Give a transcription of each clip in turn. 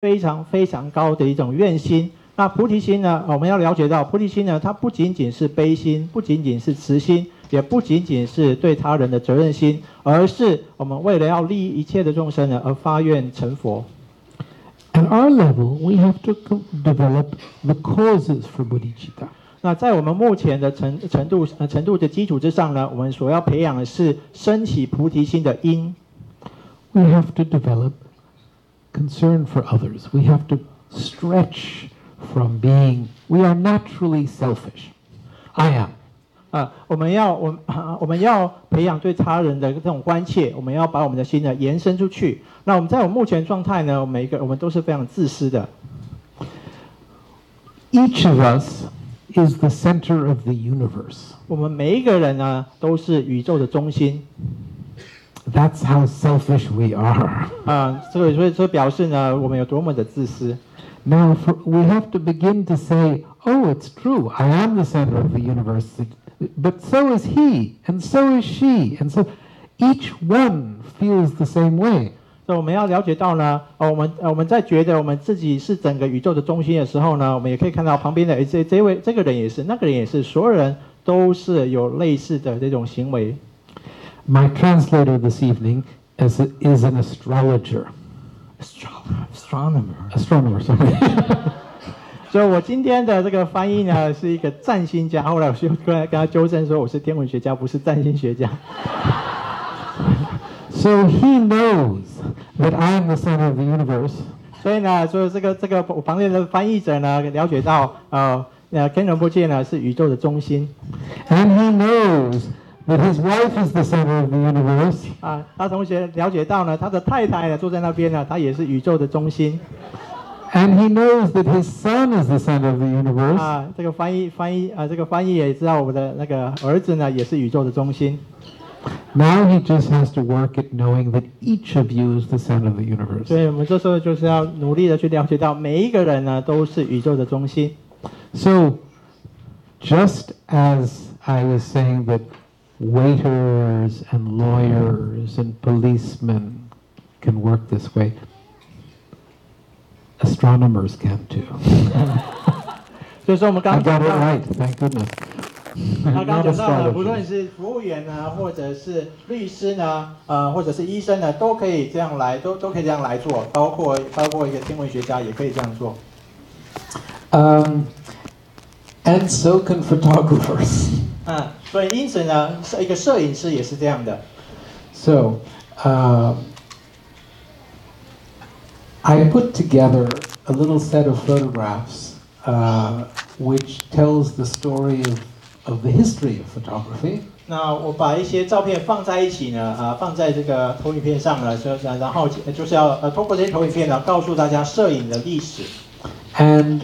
非常非常高的一种愿心。那菩提心呢，我们要了解到，菩提心呢，它不仅仅是悲心，不仅仅是慈心，也不仅仅是对他人的责任心，而是我们为了要利益一切的众生呢，而发愿成佛。At our level, we have to develop the causes for bodhicitta. 那在我们目前的程度的基础之上呢，我们所要培养的是升起菩提心的因。We have to develop concern for others. We have to stretch from being, we are naturally selfish. I am. 我们要培养对他人的这种关切，我们要把我们的心呢延伸出去。那我们在我们目前状态呢，我们都是非常自私的。Each of us is the center of the universe. 我们每一个人呢都是宇宙的中心。That's how selfish we are. 所以表示呢，我们有多么的自私。Now we have to begin to say, oh, it's true, I am the center of the universe, but so is he, and so is she, and so each one feels the same way. 所以我们要了解到呢，我们在觉得我们自己是整个宇宙的中心的时候呢，我们也可以看到旁边的这个人也是，那个人也是，所有人都是有类似的这种行为。My translator this evening is an astrologer. Astronomer, sorry. 所以我今天的这个翻译呢是一个占星家，后来我就跟他纠正说我是天文学家，不是占星学家。So he knows that I am the center of the universe. 所以呢，所以这个我旁边的翻译者呢了解到天人不界呢是宇宙的中心。And he knows that his wife is the center of the universe. 他同学了解到呢，他的太太呢坐在那边呢，他也是宇宙的中心。And he knows that his son is the center of the universe. 这个翻译也知道我的那个儿子呢也是宇宙的中心。Now he just has to work at knowing that each of you is the center of the universe. 所以我们这时候就是要努力的去了解到每一个人呢都是宇宙的中心。So, just as I was saying that waiters and lawyers and policemen can work this way, astronomers can too. 所以说我们刚 I got it right, thank goodness. 他刚讲到呢，不论是服务员呢，或者是律师呢，或者是医生呢，都可以这样来，都可以这样来做，包括一个天文学家也可以这样做。And so can photographers. 所以因此呢，一个摄影师也是这样的。So, I put together a little set of photographs, which tells the story of the history of photography. 那我把一些照片放在一起呢，放在这个投影片上呢，然后就是要通过这些投影片呢，告诉大家摄影的历史。And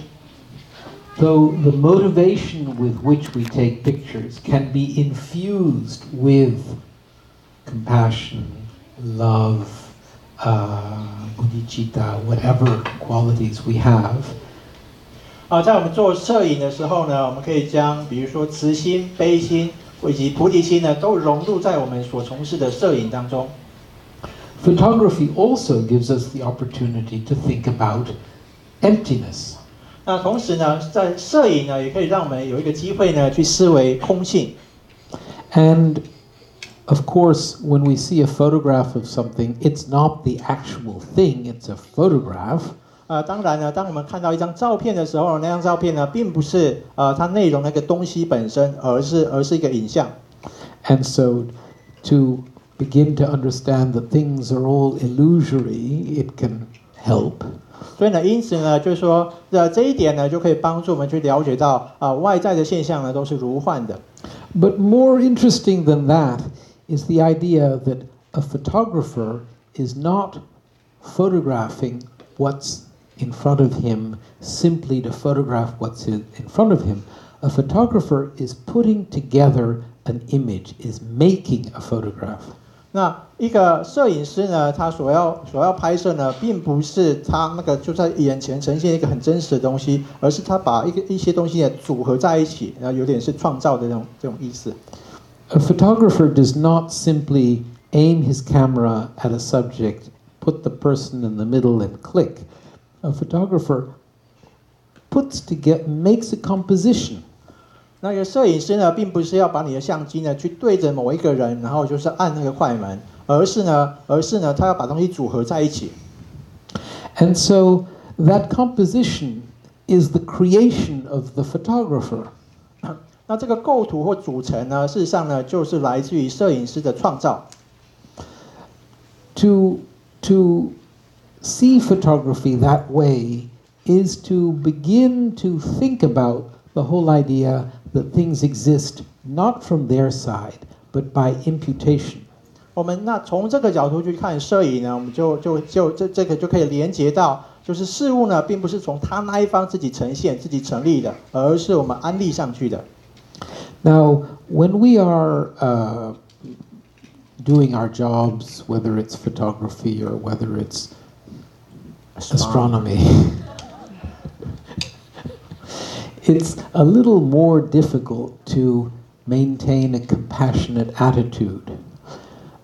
though the motivation with which we take pictures can be infused with compassion, love, bodhicitta, whatever qualities we have. 在我们做摄影的时候呢，我们可以将比如说慈心、悲心以及菩提心呢，都融入在我们所从事的摄影当中。Photography also gives us the opportunity to think about emptiness. 那同时呢，在摄影呢，也可以让我们有一个机会呢，去思维空性。And of course, when we see a photograph of something, it's not the actual thing, it's a photograph. 当然呢，当我们看到一张照片的时候，那张照片呢，并不是它内容那个东西本身，而是一个影像。And so, to begin to understand that things are all illusory, it can help. 所以呢，因此呢，就是说，这一点呢，就可以帮助我们去了解到外在的现象呢，都是如幻的。But more interesting than that is the idea that a photographer is not photographing what's in front of him simply to photograph what's in front of him. A photographer is putting together an image, is making a photograph. 那一个摄影师呢，他所要拍摄呢，并不是他那个就在眼前呈现一个很真实的东西，而是他把一些东西呢组合在一起，然后有点是创造的这种意思。A photographer does not simply aim his camera at a subject, put the person in the middle and click. a photographer makes a composition. 那个摄影师呢，并不是要把你的相机呢去对着某一个人，然后就是按那个快门，而是呢，他要把东西组合在一起。And so that composition is the creation of the photographer. 那这个构图或组成呢，事实上呢，就是来自于摄影师的创造。To see photography that way is to begin to think about the whole idea that things exist not from their side, but by imputation. 我们那从这个角度去看摄影呢，我们这个就可以连接到，就是事物呢，并不是从他那一方自己呈现、自己成立的，而是我们安立上去的。Now, when we are doing our jobs, whether it's photography or whether it's astronomy, it's a little more difficult to maintain a compassionate attitude.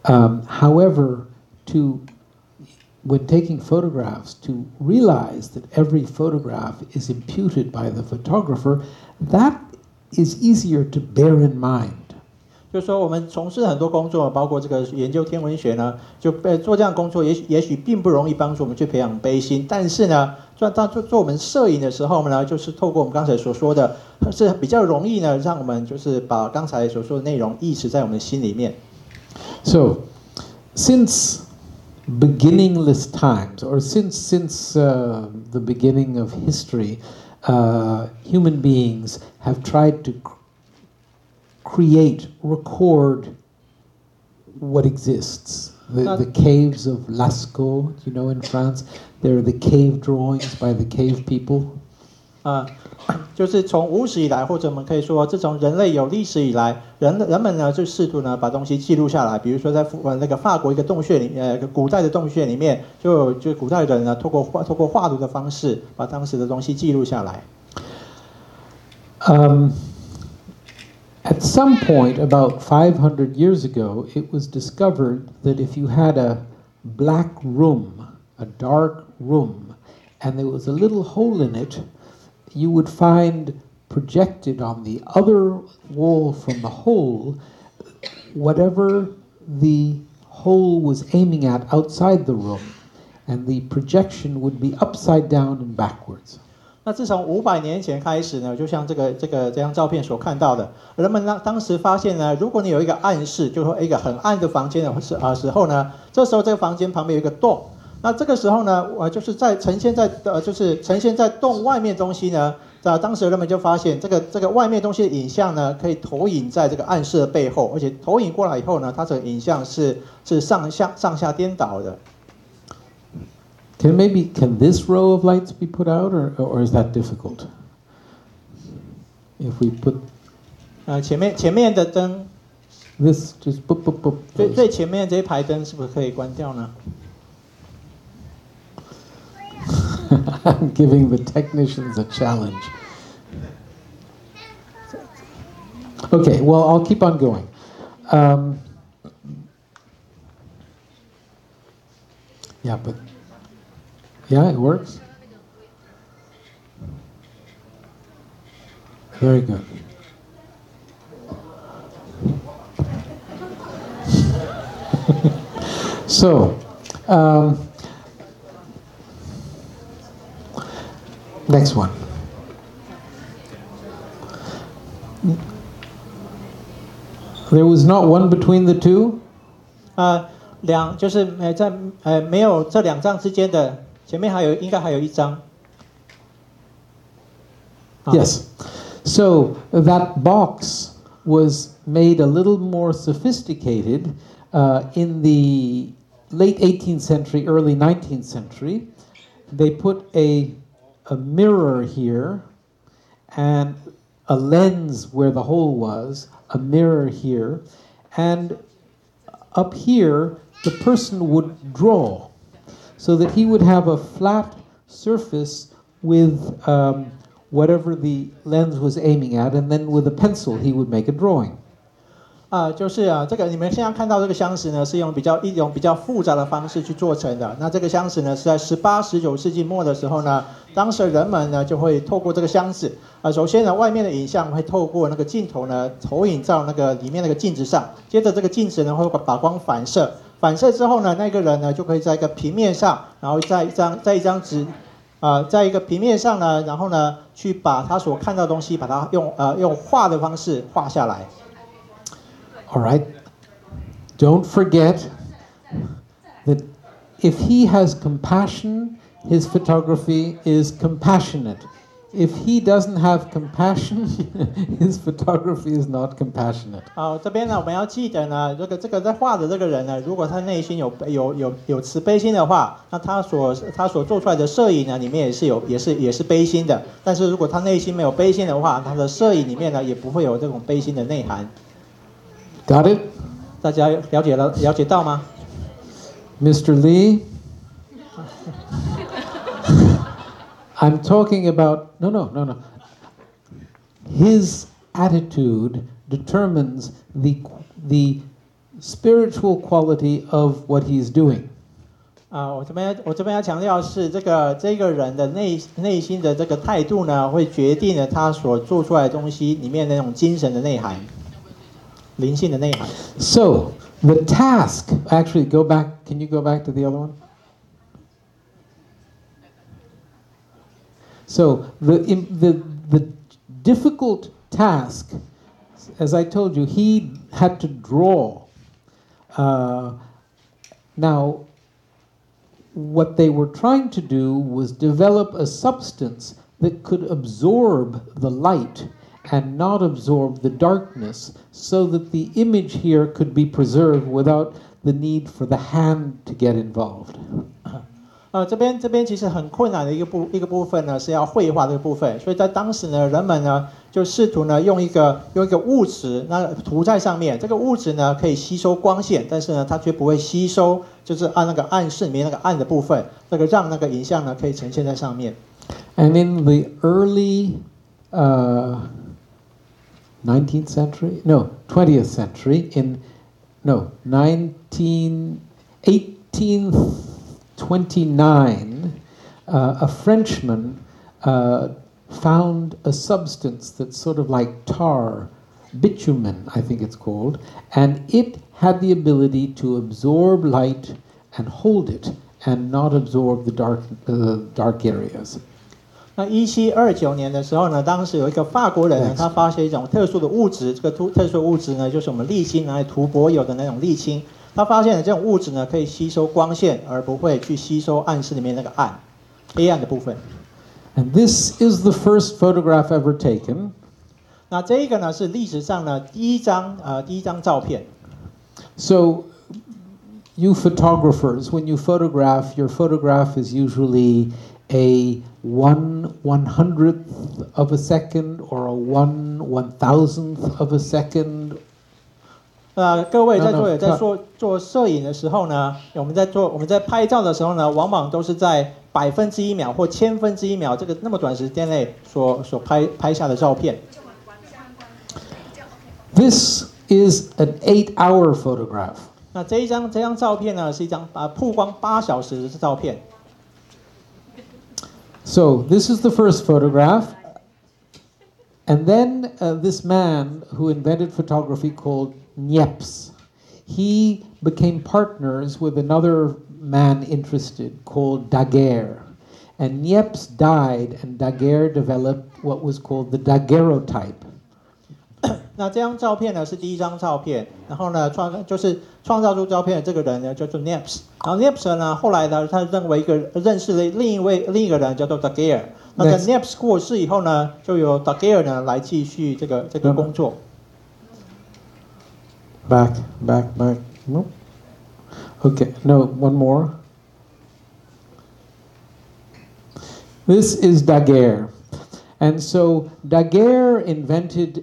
However, when taking photographs, to realize that every photograph is imputed by the photographer, that is easier to bear in mind. 就是说，我们从事很多工作，包括这个研究天文学呢，就做这样工作，也许并不容易帮助我们去培养悲心。但是呢，做我们摄影的时候呢，就是透过我们刚才所说的，是比较容易呢，让我们就是把刚才所说的内容意识在我们的心里面。So, since beginningless times, or since the beginning of history, human beings have tried to record what exists. The caves of Lascaux, you know, in France, there are the cave drawings by the cave people. 就是从无始以来，或者我们可以说，自从人类有历史以来，人们呢就试图呢把东西记录下来。比如说在那个法国一个洞穴里，古代的洞穴里面，就古代人呢透过画图的方式，把当时的东西记录下来。At some point, about 500 years ago, it was discovered that if you had a black room, a dark room, and there was a little hole in it, you would find projected on the other wall from the hole whatever the hole was aiming at outside the room, and the projection would be upside down and backwards. 那自从500年前开始呢，就像这张照片所看到的，人们当时发现呢，如果你有一个暗室，就是说一个很暗的房间的时候呢，这时候这个房间旁边有一个洞，那这个时候呢，就是呈现在洞外面东西呢，当时人们就发现这个外面东西的影像呢，可以投影在这个暗室的背后，而且投影过来以后呢，它这个影像是上下颠倒的。Can this row of lights be put out, or is that difficult? If we put 前面的灯 this just boop boop boop. 最前面这一排灯是不是可以关掉呢？ I'm giving the technicians a challenge. Okay, well, I'll keep on going. Yeah, it works. Very good. So, next one. There was not one between the two? 就是没有这两张之间的，前面应该还有一张。Yes. So that box was made a little more sophisticated in the late 18th century, early 19th century. They put a mirror here and a lens where the hole was, a mirror here, and up here the person would draw so that he would have a flat surface with whatever the lens was aiming at, and then with a pencil he would make a drawing. 就是这个你们现在看到这个香石呢，是用一种比较复杂的方式去做成的。那这个香石呢，是在18、19世纪末的时候呢，当时人们呢就会透过这个香石首先呢，外面的影像会透过那个镜头呢投影到那个里面那个镜子上，接着这个镜子呢会把光反射，反射之后呢，那个人呢就可以在一个平面上，然后在一张纸在一个平面上呢，然后呢去把他所看到的东西，把它用画的方式画下来。All right. Don't forget that if he has compassion, his photography is compassionate. If he doesn't have compassion, his photography is not compassionate. 这边呢，我们要记得呢，这个在画的这个人呢，如果他内心有慈悲心的话，那他所做出来的摄影呢，里面也是悲心的。但是如果他内心没有悲心的话，他的摄影里面呢，也不会有这种悲心的内涵。Got it? 大家了解到吗 Mr. Lee? I'm talking about, no. His attitude determines the spiritual quality of what he's doing. 我这边要强调的是这个人的内心的这个态度呢，会决定了他所做出来的东西里面那种精神的内涵。灵性的内涵。So the task, actually, can you go back to the other one? So the difficult task, as I told you, he had to draw. Now, what they were trying to do was develop a substance that could absorb the light and not absorb the darkness, so that the image here could be preserved without the need for the hand to get involved. 这边其实很困难的一个部分呢，是要绘画这个部分。所以在当时呢，人们呢就试图呢用一个物质那涂在上面，这个物质呢可以吸收光线，但是呢它却不会吸收，就是那个暗室里面那个暗的部分，这个让那个影像呢可以呈现在上面。And in the early 19th century? No, 20th century. 1829, a Frenchman found a substance that's sort of like tar, bitumen, I think it's called, and it had the ability to absorb light and hold it and not absorb the dark areas. 那1729年的时候呢，当时有一个法国人呢，他发现一种特殊的物质，这个特殊的物质呢，就是我们沥青拿来涂柏油的那种沥青。他发现了这种物质呢，可以吸收光线，而不会去吸收暗室里面那个黑暗的部分。And this is the first photograph ever taken. 那这个呢是历史上呢第一张照片。So, you photographers, when you photograph, your photograph is usually a 1/100th of a second or a 1/1000th of a second. 各位在做摄影的时候呢，我们在拍照的时候呢，往往都是在1/1000秒或1/1000秒这个那么短时间内所拍下的照片。This is an 8-hour photograph. 那这张照片呢，是一张曝光8小时的照片。So this is the first photograph, and then this man who invented photography called Niepce, he became partners with another man interested called Daguerre, and Niepce died, and Daguerre developed what was called the daguerreotype. 那这张照片呢是第一张照片，然后呢创造出照片的这个人呢叫做 Niepce， 然后 Niepce 呢后来呢他认识了另一个人叫做 Daguerre， 那在 Niepce 过世以后呢，就由 Daguerre 呢来继续这个工作。Back. No. Okay, no, one more. This is Daguerre. And so Daguerre invented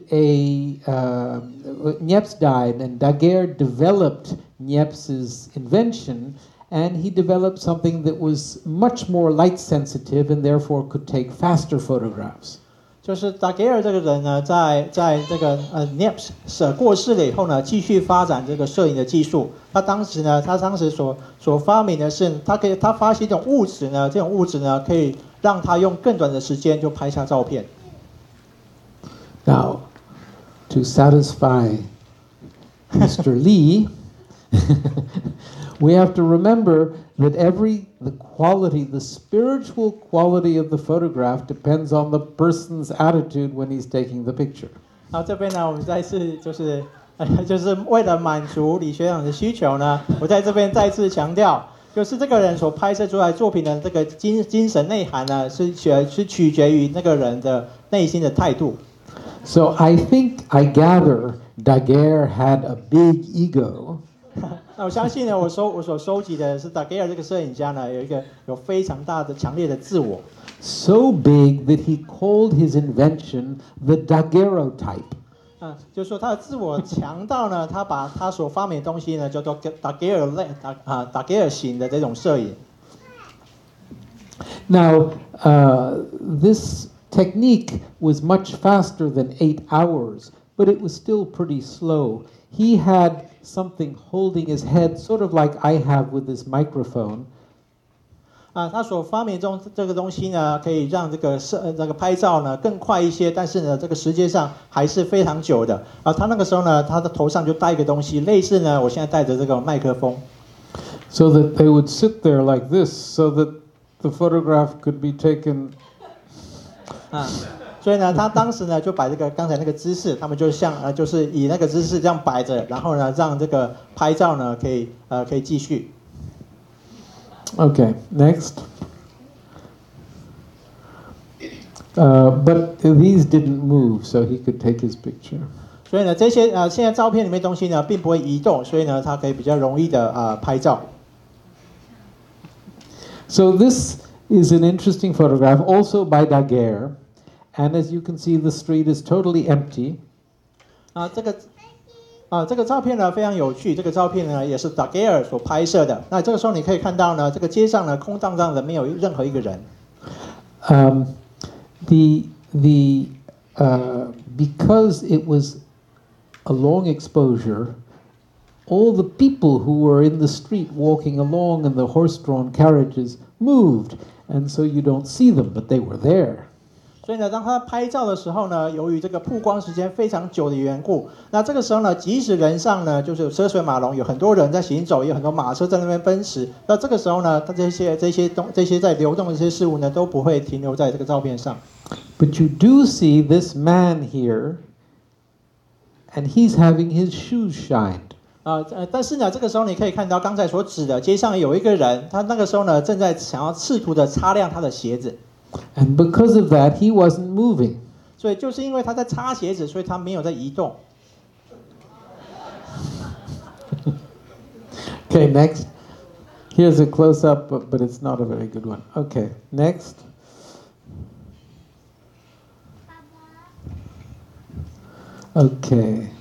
Niepce died, and Daguerre developed Niepce's invention, and he developed something that was much more light sensitive and therefore could take faster photographs. 就是达盖尔这个人呢，在这个Niepce 过世了以后呢，继续发展这个摄影的技术。他当时所发明的是，他发现一种物质呢，这种物质呢，可以让他用更短的时间就拍下照片。Now, to satisfy Mr. Lee, we have to remember that the spiritual quality of the photograph depends on the person's attitude when he's taking the picture. 好，这边呢，我们再次就是为了满足李学长的需求呢，我在这边再次强调，就是这个人所拍摄出来作品的这个精神内涵呢，是取决于那个人的内心的态度。So I gather Daguerre had a big ego. 那我相信呢，我所收集的是达盖尔这个摄影家呢，有非常大的强烈的自我。So big that he called his invention the daguerreotype. 就是说他的自我强到呢，他把他所发明的东西呢，叫做达盖尔型的这种摄影。Now, this technique was much faster than 8 hours, but it was still pretty slow. He had something holding his head, sort of like I have with this microphone. 他所发明中这个东西呢，可以让这个拍照呢更快一些，但是呢，这个时间上还是非常久的。他那个时候呢，他的头上就戴一个东西，类似呢，我现在戴着这个麦克风。So that they would sit there like this, so that the photograph could be taken. 所以呢，他当时呢就摆这个刚才那个姿势，他们就就是以那个姿势这样摆着，然后呢让这个拍照呢可以继续。Okay, next. But these didn't move, so he could take his picture. 所以呢，这些现在照片里面东西呢并不会移动，所以呢，它可以比较容易的拍照。So this is an interesting photograph, also by Daguerre, and as you can see, the street is totally empty. 这个照片呢非常有趣，这个照片呢也是达盖尔所拍摄的。那这个时候你可以看到呢，这个街上呢空荡荡的，没有任何一个人。Because it was a long exposure, all the people who were in the street walking along in the horse-drawn carriages moved, and so you don't see them, but they were there. 所以呢，当他拍照的时候呢，由于这个曝光时间非常久的缘故，那这个时候呢，即使人上呢就是车水马龙，有很多人在行走，有很多马车在那边奔驰，那这个时候呢，它这些在流动的这些事物呢，都不会停留在这个照片上。But you do see this man here, and he's having his shoes shined. 但是呢，这个时候你可以看到刚才所指的街上有一个人，他那个时候呢正在试图的擦亮他的鞋子。And because of that, he wasn't moving. 所以就是因为他在擦鞋子，所以他没有在移动。Okay, next. Here's a close-up, but it's not a very good one. Okay, next. Okay,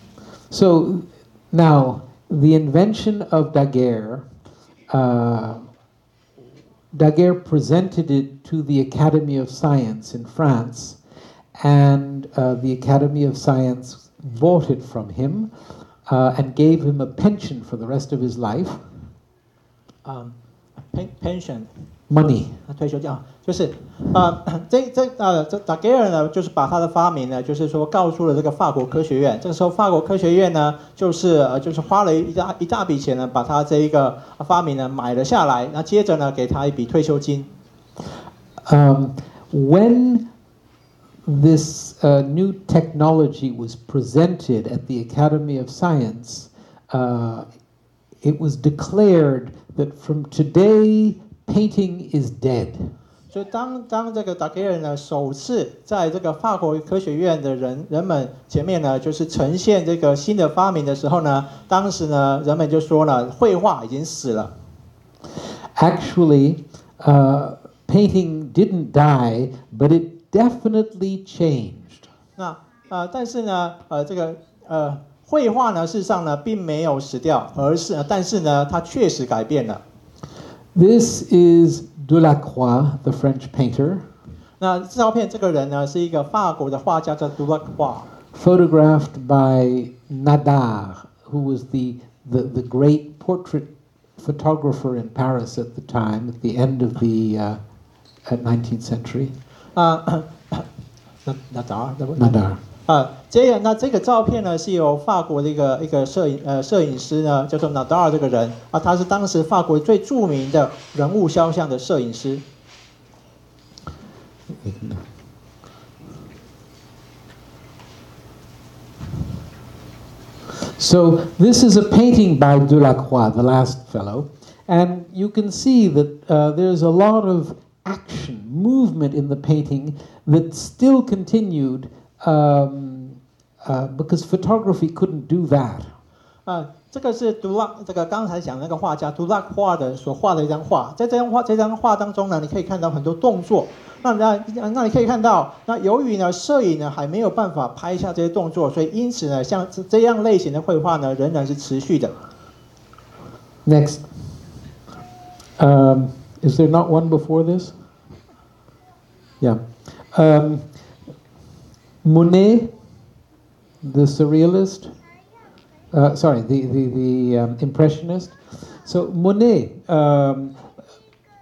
so now the invention of Daguerre. Daguerre presented it to the Academy of Science in France, and the Academy of Science bought it from him and gave him a pension for the rest of his life. Pension Money. 退休金就是这达盖尔呢，就是把他的发明呢，就是说告诉了这个法国科学院。这个时候，法国科学院呢，就是花了一大笔钱呢，把他这一个发明呢买了下来。那接着呢，给他一笔退休金。When this new technology was presented at the Academy of Science, it was declared that from today, painting is dead. 所以当这个达盖尔呢首次在这个法国科学院的人们前面呢，就是呈现这个新的发明的时候呢，当时呢人们就说了，绘画已经死了。Actually, painting didn't die, but it definitely changed. 但是呢，这个绘画呢，事实上呢并没有死掉，但是呢，它确实改变了。This is Delacroix, the French painter. 那照片这个人呢是一个法国的画家叫杜拉夸。Photographed by Nadar, who was the great portrait photographer in Paris at the time, at the end of the 19th century. Nadar. 这个照片呢是由法国的一个摄影师呢叫做 Nadar 这个人啊，他是当时法国最著名的人物肖像的摄影师。So this is a painting by Delacroix, the last fellow, and you can see that there's a lot of action, movement in the painting that still continued because photography couldn't do that. 这个是这个刚才讲那个画家杜拉画的所画的一张画，在这张画当中呢，你可以看到很多动作。那你可以看到，那由于呢摄影呢还没有办法拍下这些动作，所以因此呢像这样类型的绘画呢仍然是持续的。Next, is there not one before this? Yeah, Monet, the surrealist. Sorry, the impressionist. So Monet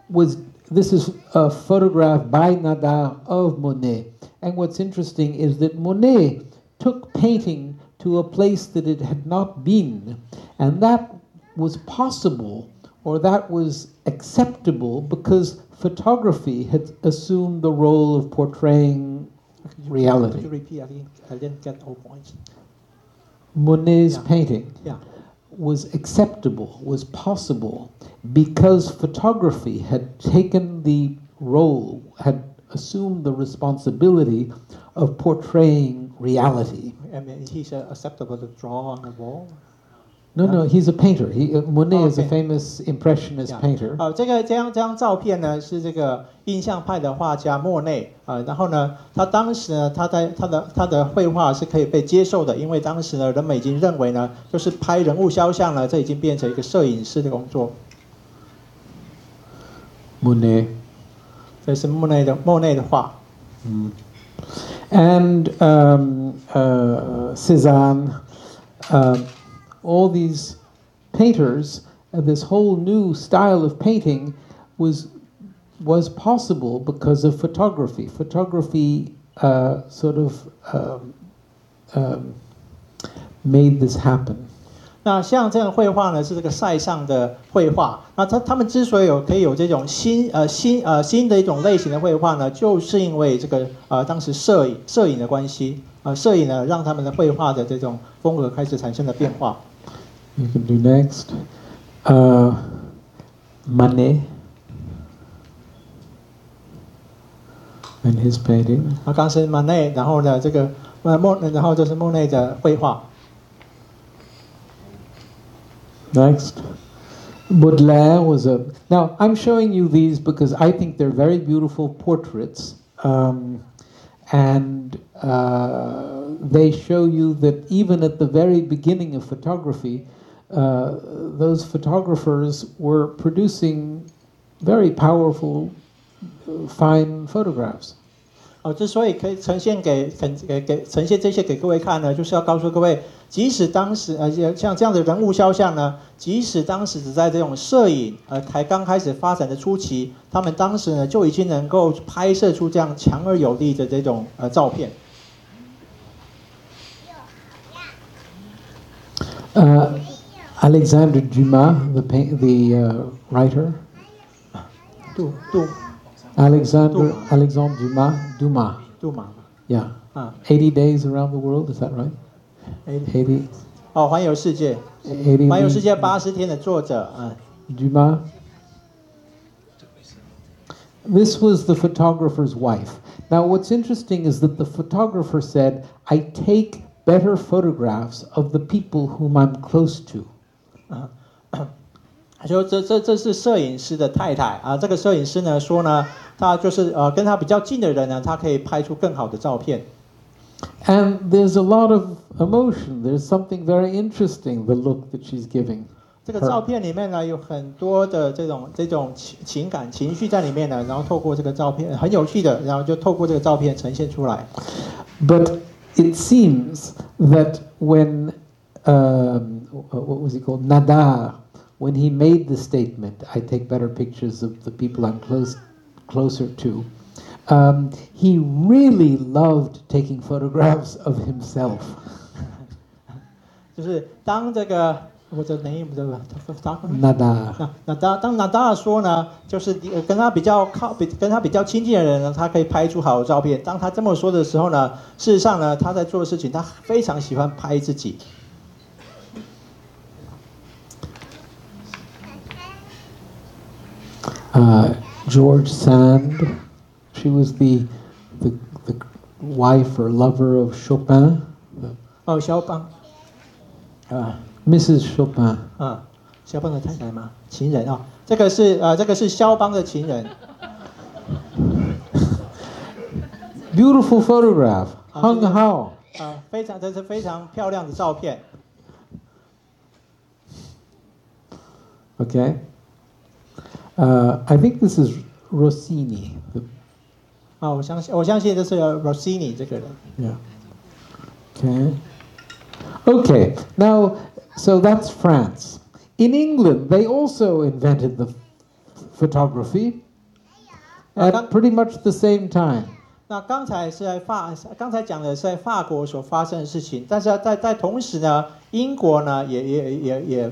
was. This is a photograph by Nadar of Monet. And what's interesting is that Monet took painting to a place that it had not been. And that was possible, or that was acceptable, because photography had assumed the role of portraying reality. Could you repeat? I didn't get all points. Monet's painting. Yeah. Was acceptable, was possible, because photography had taken the role, had assumed the responsibility of portraying reality. I mean, he's acceptable to draw on the wall. No, he's a painter. Monet is a famous impressionist painter. 这张照片呢是这个印象派的画家莫内然后呢，他当时呢，他的绘画是可以被接受的，因为当时呢，人们已经认为呢，就是拍人物肖像呢，这已经变成一个摄影师的工作。Monet， 这是莫内的画。And Cézanne. All these painters, this whole new style of painting was possible because of photography. Photography sort of made this happen. 那像这样绘画呢，是这个塞尚的绘画。那他们之所以可以有这种新的一种类型的绘画呢，就是因为这个当时摄影的关系。摄影呢，让他们的绘画的这种风格开始产生了变化。You can do next. Manet and his painting. 刚是 Manet， 然后呢，这个然后就是莫内的绘画。Next. Baudelaire was a... Now, I'm showing you these because I think they're very beautiful portraits. And they show you that even at the very beginning of photography, those photographers were producing very powerful, fine photographs. 之所以可以呈现这些给各位看呢，就是要告诉各位，即使当时像这样的人物肖像呢，即使当时只在这种摄影才刚开始发展的初期，他们当时呢就已经能够拍摄出这样强而有力的这种照片。Alexandre Dumas, the writer. Alexandre Dumas. Yeah. 80 days around the world, is that right? 80. 环游世界。环游世界80天的作者Dumas. This was the photographer's wife. Now, what's interesting is that the photographer said, "I take better photographs of the people whom I'm close to." 说这是摄影师的太太这个摄影师呢说呢，他就是跟他比较近的人呢，他可以拍出更好的照片。And there's a lot of emotion. There's something very interesting, the look that she's giving. 这个照片里面呢有很多的这种情感情绪在里面呢，然后透过这个照片很有趣的，然后就透过这个照片呈现出来。But it seems that when what was he called, Nadar, when he made the statement, "I take better pictures of the people I'm closer to," he really loved taking photographs of himself. 就是当这个我的name Nadar. 当纳达尔说呢，就是跟他比较亲近的人呢，他可以拍出好的照片。当他这么说的时候呢，事实上呢，他在做的事情，他非常喜欢拍自己。George Sand, she was the wife or lover of Chopin. 肖邦Mrs. Chopin. 肖邦的太太吗？情人啊，这个是肖邦的情人。Beautiful photograph. Hung how? 这是非常漂亮的照片。Okay. I think this is Rossini. 我相信这是 Rossini 这个人。Yeah. Okay. Now, so that's France. In England, they also invented the photography at pretty much the same time. 那刚才讲的是在法国所发生的事情，但是在同时呢，英国呢也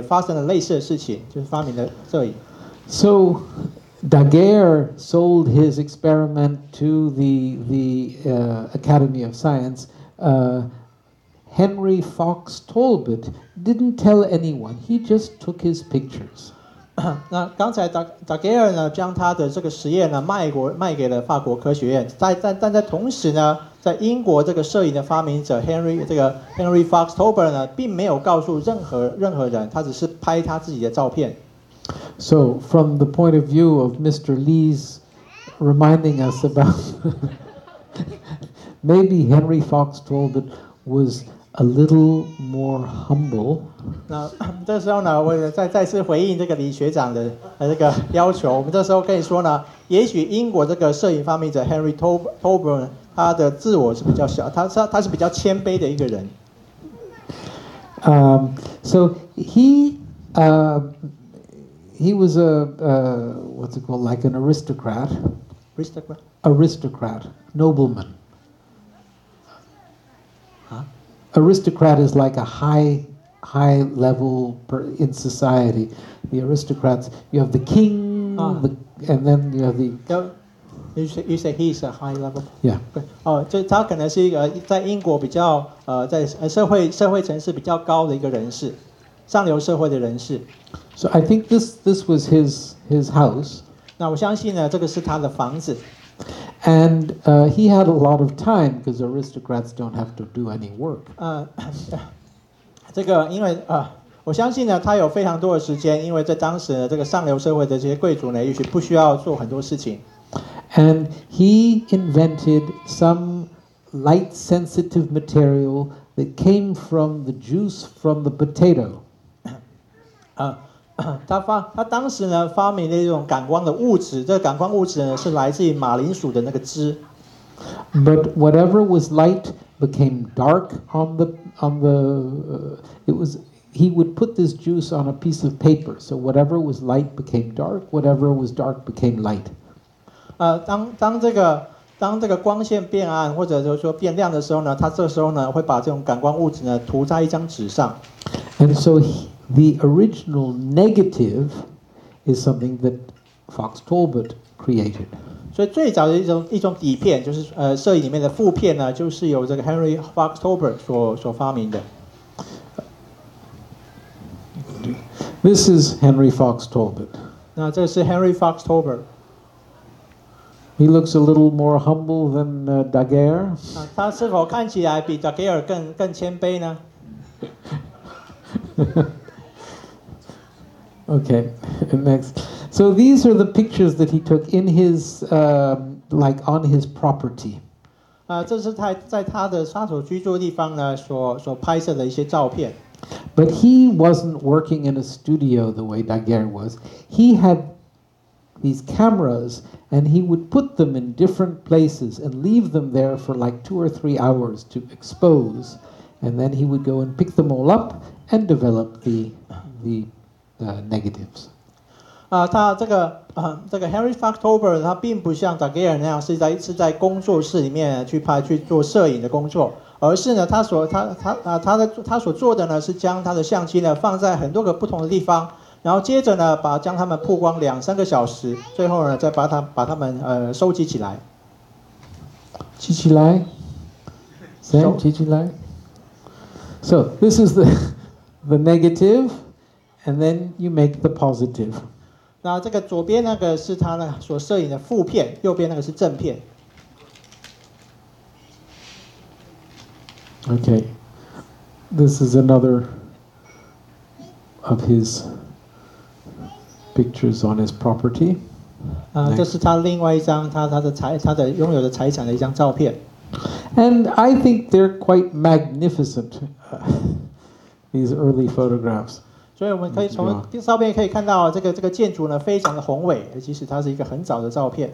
发生了类似的事情，就是发明了摄影。So Daguerre sold his experiment to the Academy of Science. Henry Fox Talbot didn't tell anyone. He just took his pictures. 那刚才Daguerre呢，将他的这个实验呢卖给了法国科学院，但在同时呢，在英国这个摄影的发明者 Henry Fox Talbot 呢，并没有告诉任何人，他只是拍他自己的照片。So from the point of view of Mr. Lee's reminding us about maybe Henry Fox Talbot was a little more humble. 那这时候呢，我再次回应这个李学长的这个要求。我们这时候可以说呢，也许英国这个摄影发明者 Henry Talbot 他的自我是比较小，他是比较谦卑的一个人。So he was what's it called, like an aristocrat. Aristocrat, nobleman. Aristocrat is like a high level in society. The aristocrats, you have the king, and then you have the. You say he's a high level. Yeah. 就他可能是一个在英国比较在社会层次比较高的一个人士，上流社会的人士。So I think this was his house. 那我相信呢，这个是他的房子。And he had a lot of time because aristocrats don't have to do any work. 这个因为我相信呢，他有非常多的时间，因为在当时呢，这个上流社会的这些贵族呢，也许不需要做很多事情。And he invented some light-sensitive material that came from the juice from the potato. 他当时呢发明了一种感光的物质，这个感光物质呢是来自于马铃薯的那个汁。But whatever was light became dark he would put this juice on a piece of paper. So whatever was light became dark, whatever was dark became light. 当这个光线变暗或者就是说变亮的时候呢，他这时候呢会把这种感光物质呢涂在一张纸上。And so the original negative is something that Fox Talbot created. 所以最早的一种底片，就是摄影里面的负片呢，就是由这个 Henry Fox Talbot 所发明的。This is Henry Fox Talbot. 那这是 Henry Fox Talbot. He looks a little more humble than Daguerre. 他是否看起来比 Daguerre 更谦卑呢？ Okay, next. So these are the pictures that he took in his, like on his property. 这是在他的居住的地方呢所拍摄的一些照片。But he wasn't working in a studio the way Daguerre was. He had these cameras, and he would put them in different places and leave them there for like 2 or 3 hours to expose, and then he would go and pick them all up and develop the negatives. 他这个Henry Factober 他并不像 Daguerre 那样是在工作室里面去做摄影的工作，而是呢他所做的呢是将他的相机呢放在很多个不同的地方，然后接着呢将它们曝光2-3个小时，最后呢再把它们收集起来。集起来 ，Sam 集起来。So this is the negative, and then you make the positive. 那这个左边那个是他呢所摄影的负片，右边那个是正片。Okay, this is another of his pictures on his property. 这是他另外一张他的拥有的财产的一张照片。And I think they're quite magnificent, these early photographs. 所以我们可以从照片可以看到这个建筑呢非常的宏伟，其实它是一个很早的照片。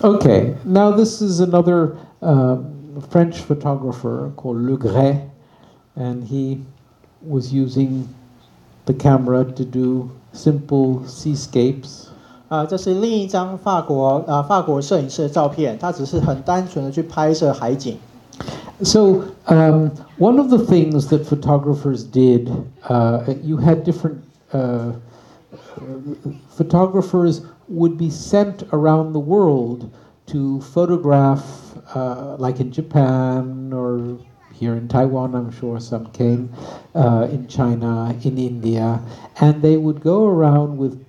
Okay, now this is another French photographer called Le Gray, and he was using the camera to do simple seascapes. 这是另一张法国摄影师的照片，他只是很单纯的去拍摄海景。So one of the things that photographers did, you had different photographers would be sent around the world to photograph, like in Japan or here in Taiwan, I'm sure some came, in China, in India, and they would go around with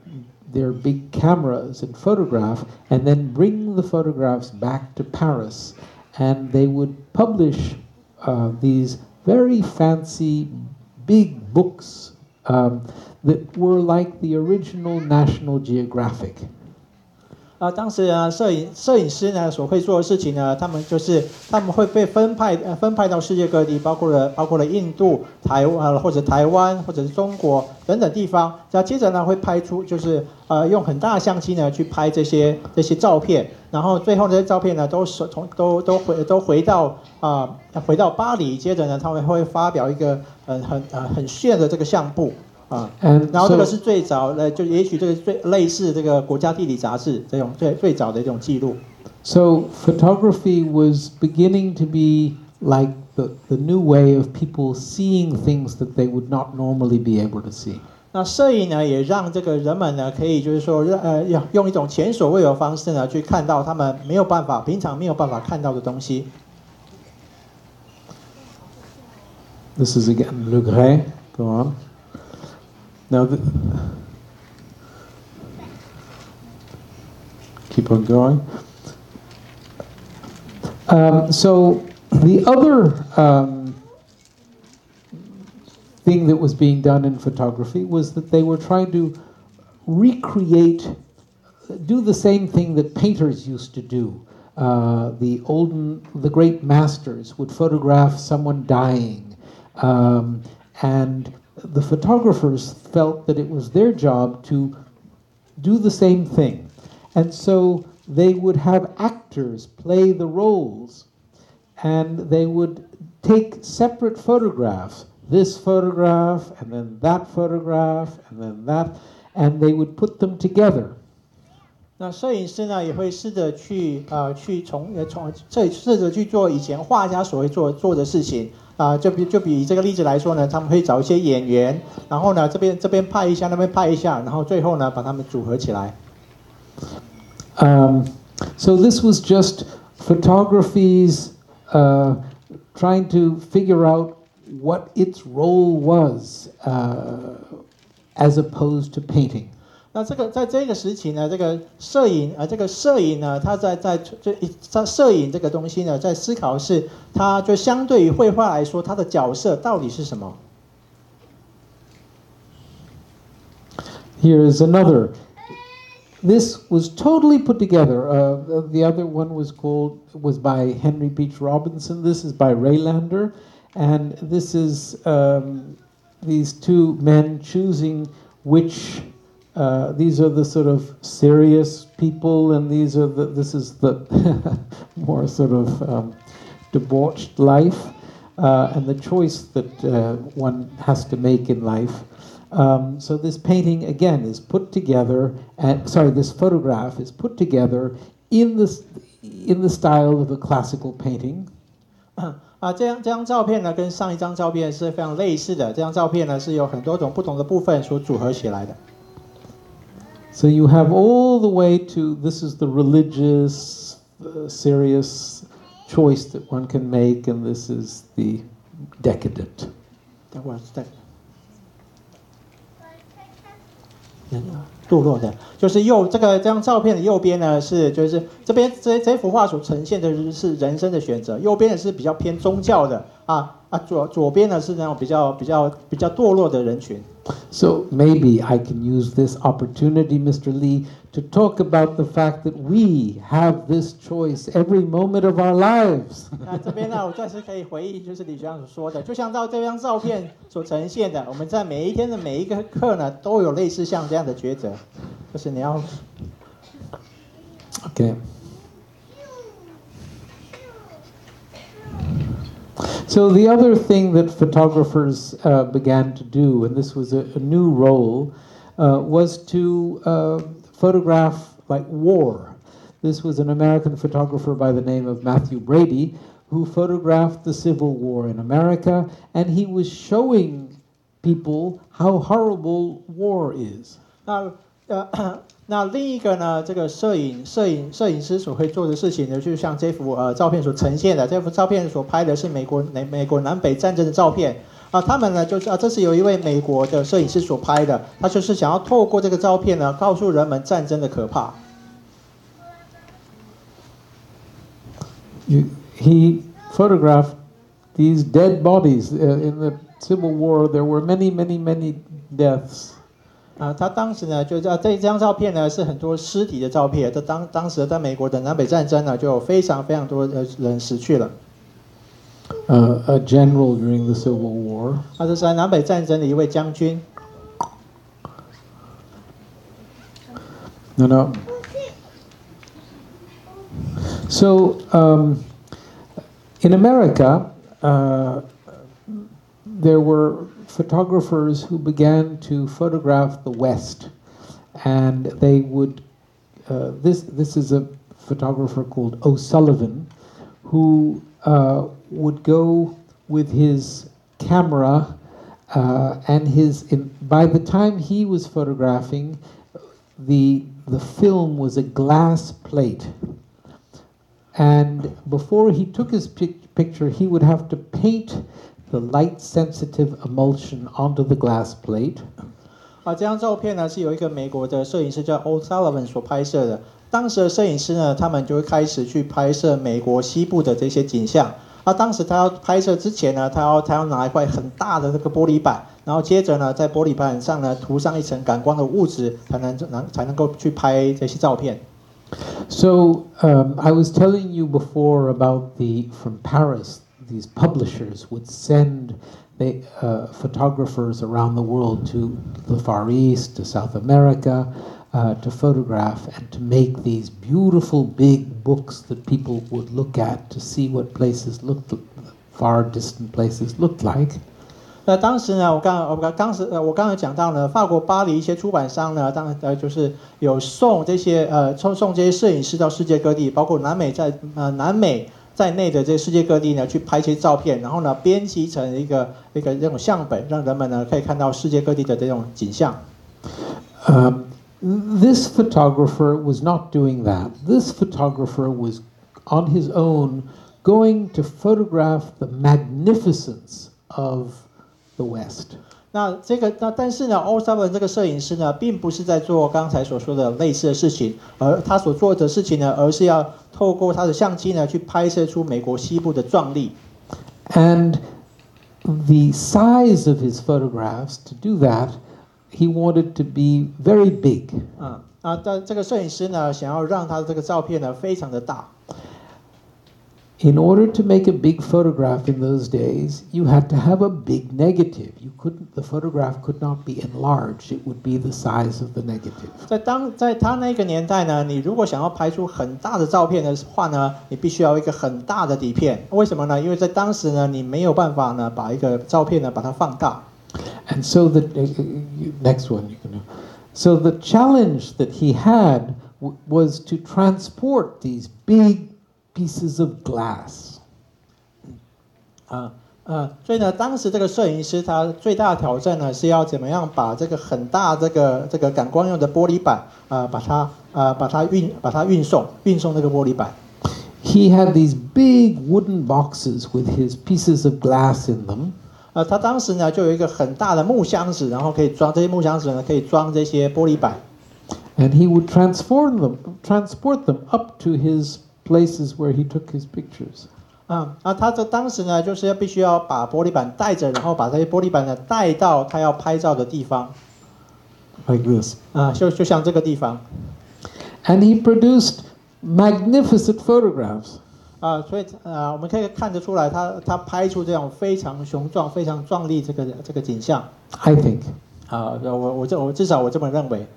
their big cameras and photograph, and then bring the photographs back to Paris, and they would publish these very fancy big books that were like the original National Geographic. 当时摄影师呢所会做的事情呢，他们会被分派到世界各地，包括了印度、台湾或者是中国等等地方。然后接着呢会拍出用很大的相机呢去拍这些照片，然后最后这些照片呢都回到巴黎，接着呢他们会发表一个很炫的这个相簿。然后这个是最早的，就也许这个最类似这个国家地理杂志这种最早的一种记录。So photography was beginning to be like the new way of people seeing things that they would not normally be able to see. 那摄影呢，也让这个人们呢，可以就是说，用一种前所未有的方式呢，去看到他们平常没有办法看到的东西。This is again Le Gray. Go on. Now, keep on going. So the other thing that was being done in photography was that they were trying to do the same thing that painters used to do. The great masters would photograph someone dying, and the photographers felt that it was their job to do the same thing. And so they would have actors play the roles, and they would take separate photographs, this photograph, and then that photograph, and then that, and they would put them together. 那摄影师呢，也会试着去做以前画家所会做的事情。就比这个例子来说呢，他们会找一些演员，然后呢这边拍一下，那边拍一下，然后最后呢把他们组合起来。So this was just photography's trying to figure out what its role was, as opposed to painting. 那在这个时期呢，这个摄影呢，它在摄影这个东西呢，在思考是它就相对于绘画来说，它的角色到底是什么 ？Here is another. This was totally put together. The other one was by Henry Beach Robinson. This is by Raylander, And this is these two men choosing which, these are the sort of serious people, and this is the more sort of debauched life, and the choice that one has to make in life. So this painting again is put together, this photograph is put together in the style of a classical painting. 这张照片呢，跟上一张照片是非常类似的。这张照片呢，是由很多种不同的部分所组合起来的。So you have all the way to, this is the religious, serious choice that one can make, and this is the decadent. 堕落的，就是这张照片的右边呢就是这边这幅画所呈现的是人生的选择，右边的是比较偏宗教的左边呢是那种比较堕落的人群。So maybe I can use this opportunity, Mr. Lee, to talk about the fact that we have this choice every moment of our lives. 那这边呢，我暂时可以回忆，就是李学长所说的，就像这张照片所呈现的，我们在每一天的每一个刻呢，都有类似像这样的抉择，就是你要。Okay. So the other thing that photographers began to do, and this was a new role, was to photograph like war. This was an American photographer by the name of Matthew Brady who photographed the Civil War in America, and he was showing people how horrible war is. 那另一个呢，这个摄影师所会做的事情呢，就像这幅照片所呈现的，这幅照片所拍的是美国南北战争的照片他们呢这是由一位美国的摄影师所拍的，他就是想要透过这个照片呢，告诉人们战争的可怕。He photographed these dead bodies in the Civil War. There were many deaths. 他当时呢，就这张照片呢是很多尸体的照片。当时在美国的南北战争呢，就有非常多人死去了。A general during the Civil War. 他是在南北战争的一位将军。No. So in America, there were photographers who began to photograph the West, and they would. This is a photographer called O'Sullivan, who would go with his camera, and by the time he was photographing, the film was a glass plate, and before he took his picture, he would have to paint the light-sensitive emulsion onto the glass plate. 这张照片呢是由一个美国的摄影师叫 O'Sullivan 所拍摄的。当时的摄影师呢，他们就会开始去拍摄美国西部的这些景象。当时他要拍摄之前呢，他要拿一块很大的这个玻璃板，然后接着呢，在玻璃板上呢涂上一层感光的物质，才能够去拍这些照片。So I was telling you before about from Paris. These publishers would send photographers around the world to the Far East, to South America, to photograph and to make these beautiful big books that people would look at to see what far distant places looked like. 当时呢，我刚才讲到呢，法国巴黎一些出版商呢，就是有送这些摄影师到世界各地，包括南美在内的这世界各地呢，去拍一些照片，然后呢编辑成一个这种相本，让人们呢可以看到世界各地的这种景象。This photographer was not doing that. This photographer was on his own going to photograph the magnificence of the West. 但是呢 ，O'Sullivan 这个摄影师呢，并不是在做刚才所说的类似的事情，而他所做的事情呢，而是要透过他的相机呢，去拍摄出美国西部的壮丽。And the size of his photographs, to do that, he wanted to be very big. 这个摄影师呢，想要让他的这个照片呢，非常的大。In order to make a big photograph in those days, you had to have a big negative. The photograph could not be enlarged. It would be the size of the negative. 在他那个年代呢，你如果想要拍出很大的照片的话呢，你必须要一个很大的底片。为什么呢？因为在当时呢，你没有办法呢把一个照片呢把它放大。And so the next one you can do. So the challenge that he had was to transport these big pieces of glass. 所以呢，当时这个摄影师他最大的挑战呢，是要怎么样把这个很大这个感光用的玻璃板把它运送这个玻璃板。He had these big wooden boxes with his pieces of glass in them. 他当时呢就有一个很大的木箱子，然后可以装这些木箱子呢可以装这些玻璃板。And he would transport them up to his places where he took his pictures. 他当时呢就是必须要把玻璃板带着，然后把这些玻璃板呢带到他要拍照的地方。Like this. 就像这个地方。And he produced magnificent photographs. 所以我们可以看得出来，他拍出这样非常雄壮、非常壮丽这个景象。I think. 我至少我这么认为。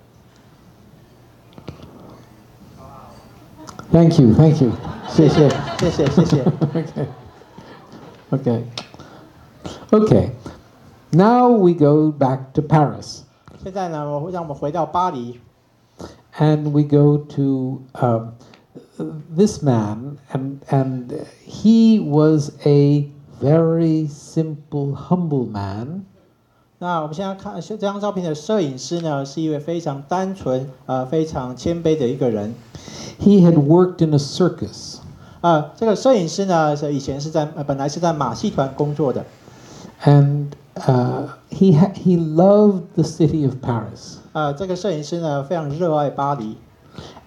Thank you. 谢谢。Okay. Now we go back to Paris. 现在呢，让我们回到巴黎。And we go to this man, and he was a very simple, humble man. 那我们现在看这张照片的摄影师呢，是一位非常单纯、非常谦卑的一个人。He had worked in a circus. 这个摄影师呢，以前本来是在马戏团工作的。And he loved the city of Paris. 这个摄影师呢，非常热爱巴黎。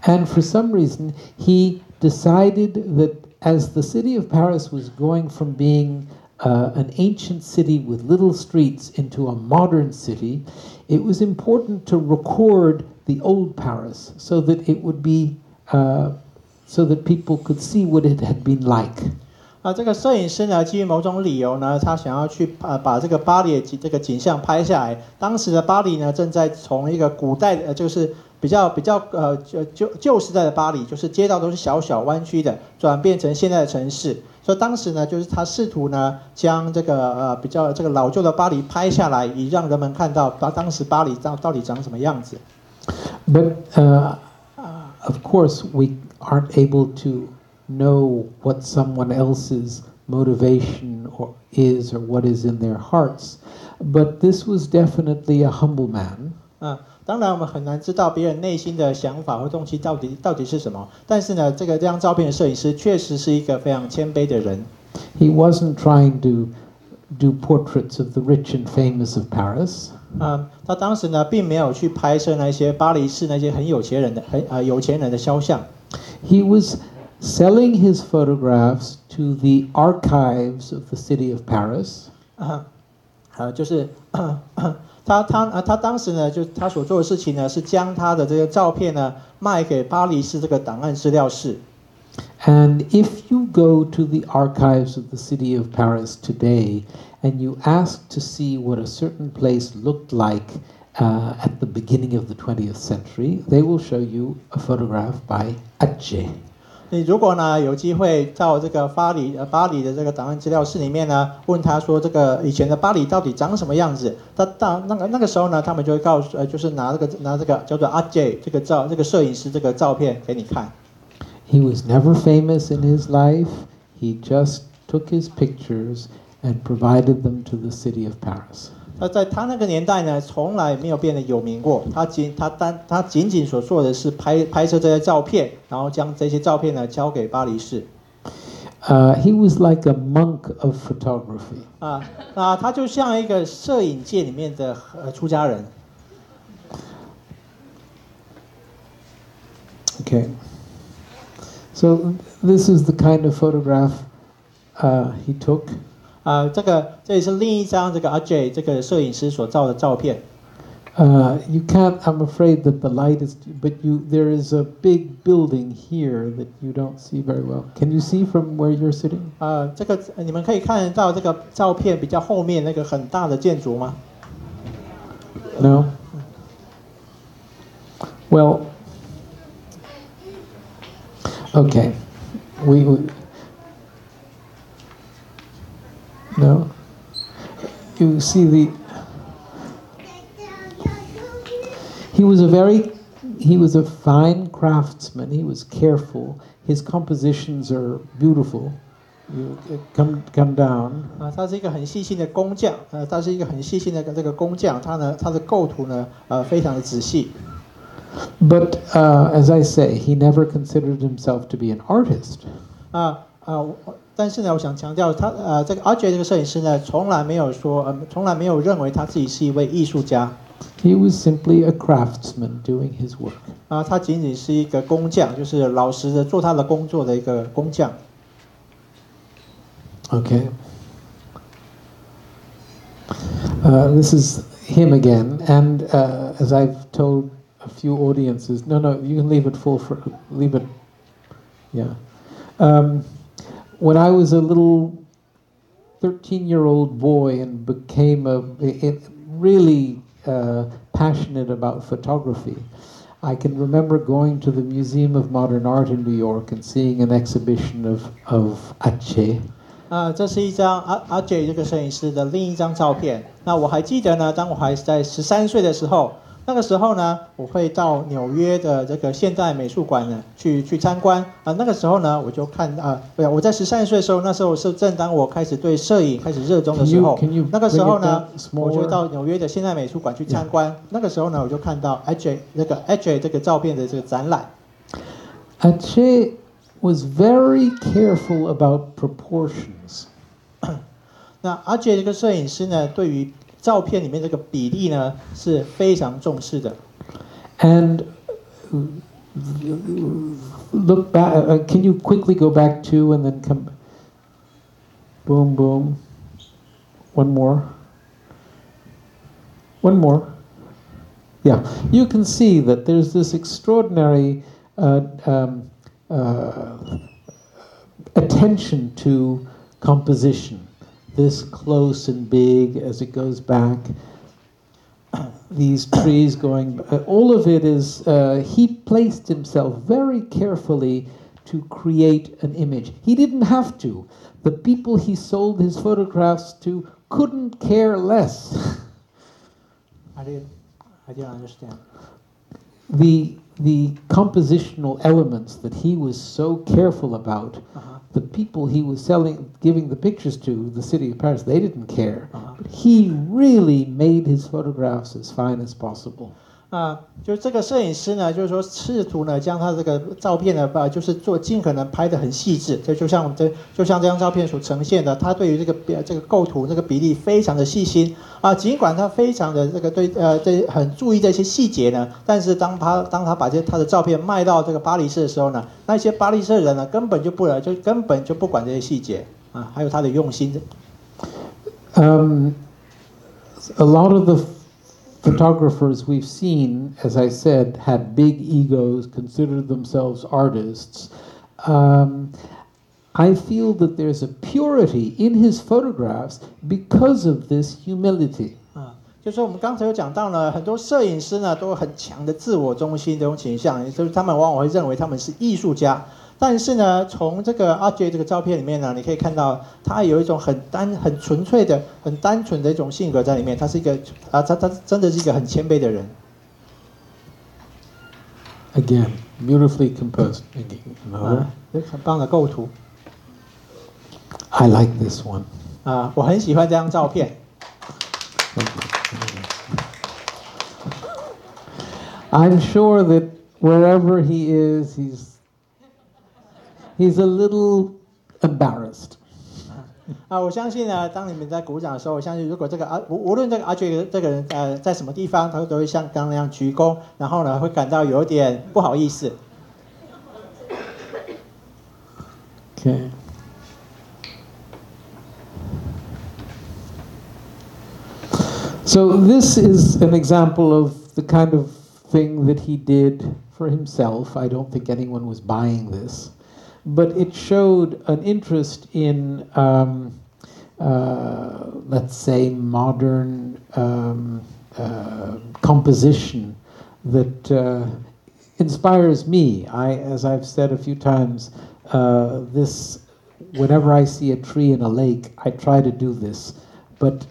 And for some reason, he decided that as the city of Paris was going from being an ancient city with little streets into a modern city, it was important to record the old Paris so that it would be so that people could see what it had been like. 这个摄影师呢，基于某种理由呢，他想要去把这个巴黎的这个景象拍下来。当时的巴黎呢，正在从一个古代就是比较旧时代的巴黎，就是街道都是小小弯曲的，转变成现在的城市。所以当时呢，就是他试图呢，将这个比较这个老旧的巴黎拍下来，以让人们看到当时巴黎到底长什么样子。But of course, we aren't able to know what someone else's motivation is or what is in their hearts. But this was definitely a humble man. 当然我们很难知道别人内心的想法和动机到底是什么。但是呢，这张照片的摄影师确实是一个非常谦卑的人。He wasn't trying to do portraits of the rich and famous of Paris. 他当时呢，并没有去拍摄那些巴黎市那些很有钱人的肖像。He was selling his photographs to the archives of the city of Paris. 就是他当时呢，就他所做的事情呢，是将他的这个照片呢卖给巴黎市这个档案资料室。And if you go to the archives of the city of Paris today and you ask to see what a certain place looked like at the beginning of the 20th century, they will show you a photograph by Adje. 你如果呢有机会到这个巴黎的这个档案资料室里面呢，问他说这个以前的巴黎到底长什么样子？那个时候呢，他们就会告诉就是拿这个叫做阿 J 这个摄影师这个照片给你看。He was never famous in his life. He just took his pictures and provided them to the city of Paris. 在他那个年代呢，从来没有变得有名过。他仅仅所做的是拍摄这些照片，然后将这些照片呢交给巴黎市。He was like a monk of photography. 他就像一个摄影界里面的出家人。Okay. So this is the kind of photograph he took. 这也是另一张这个阿 J 这个摄影师所照的照片。You can't. I'm afraid that the light is. But there is a big building here that you don't see very well. Can you see from where you're sitting? 这个你们可以看得到这个照片比较后面那个很大的建筑吗？ No. Well. Okay. We no. You see the. He was a fine craftsman. He was careful. His compositions are beautiful. You come down. 他是一个很细心的工匠。他是一个很细心的这个工匠。他的构图呢，非常的仔细。But as I say, he never considered himself to be an artist. 但是呢，我想强调，这个阿杰这个摄影师呢，从来没有认为他自己是一位艺术家。He was simply a craftsman doing his work. 他仅仅是一个工匠，就是老实的做他的工作的一个工匠。Okay. This is him again, and as I've told a few audiences, no, you can leave it full for leave it. Yeah. When I was a little 13-year-old boy and became really passionate about photography, I can remember going to the Museum of Modern Art in New York and seeing an exhibition of Aceh. 这是一张阿杰这个摄影师的另一张照片。那我还记得呢，当我还在13岁的时候，那个时候呢，我会到纽约的这个现代美术馆呢去参观。那个时候呢，我就看我在13岁的时候，那时候是正当我开始对摄影开始热衷的时候。那个时候呢，我就到纽约的现代美术馆去参观。那个时候呢，我就看到阿杰这个照片的这个展览。Aceh was very careful about proportions. 那阿杰这个摄影师呢，对于照片里面这个比例呢是非常重视的。And look back. Can you quickly go back to and then come? Boom, boom. One more. Yeah, you can see that there's this extraordinary attention to composition. This close and big as it goes back. These trees going, all of it is, he placed himself very carefully to create an image. He didn't have to. The people he sold his photographs to couldn't care less. I didn't understand. The compositional elements that he was so careful about, the people he was giving the pictures to, the city of Paris, they didn't care. But he really made his photographs as fine as possible. 就这个摄影师呢，就是说试图呢将他这个照片呢，就是尽可能拍得很细致，就像这张照片所呈现的，他对于这个构图这个比例非常的细心尽管他非常的这个很注意这些细节呢，但是当他把他的照片卖到这个巴黎市的时候呢，那些巴黎市的人呢根本就不管这些细节还有他的用心。A lot of the photographers we've seen, as I said, had big egos, considered themselves artists. I feel that there's a purity in his photographs because of this humility. 就是我们刚才有讲到呢，很多摄影师呢都有很强的自我中心这种倾向，也就是他们往往会认为他们是艺术家。但是呢，从这个阿杰这个照片里面呢，你可以看到他有一种很纯粹的、很单纯的一种性格在里面。他是一个他真的是一个很谦卑的人。Again, beautifully composed. 很棒的构图。I like this one. 我很喜欢这张照片。I'm sure that wherever he is, he's a little embarrassed. 我相信呢，当你们在鼓掌的时候，我相信如果无论这个阿杰这个人在什么地方，他都会像刚刚那样鞠躬，然后呢会感到有点不好意思。Okay. So this is an example of the kind of thing that he did for himself. I don't think anyone was buying this, but it showed an interest in, let's say, modern composition that inspires me. As I've said a few times, whenever I see a tree in a lake, I try to do this. But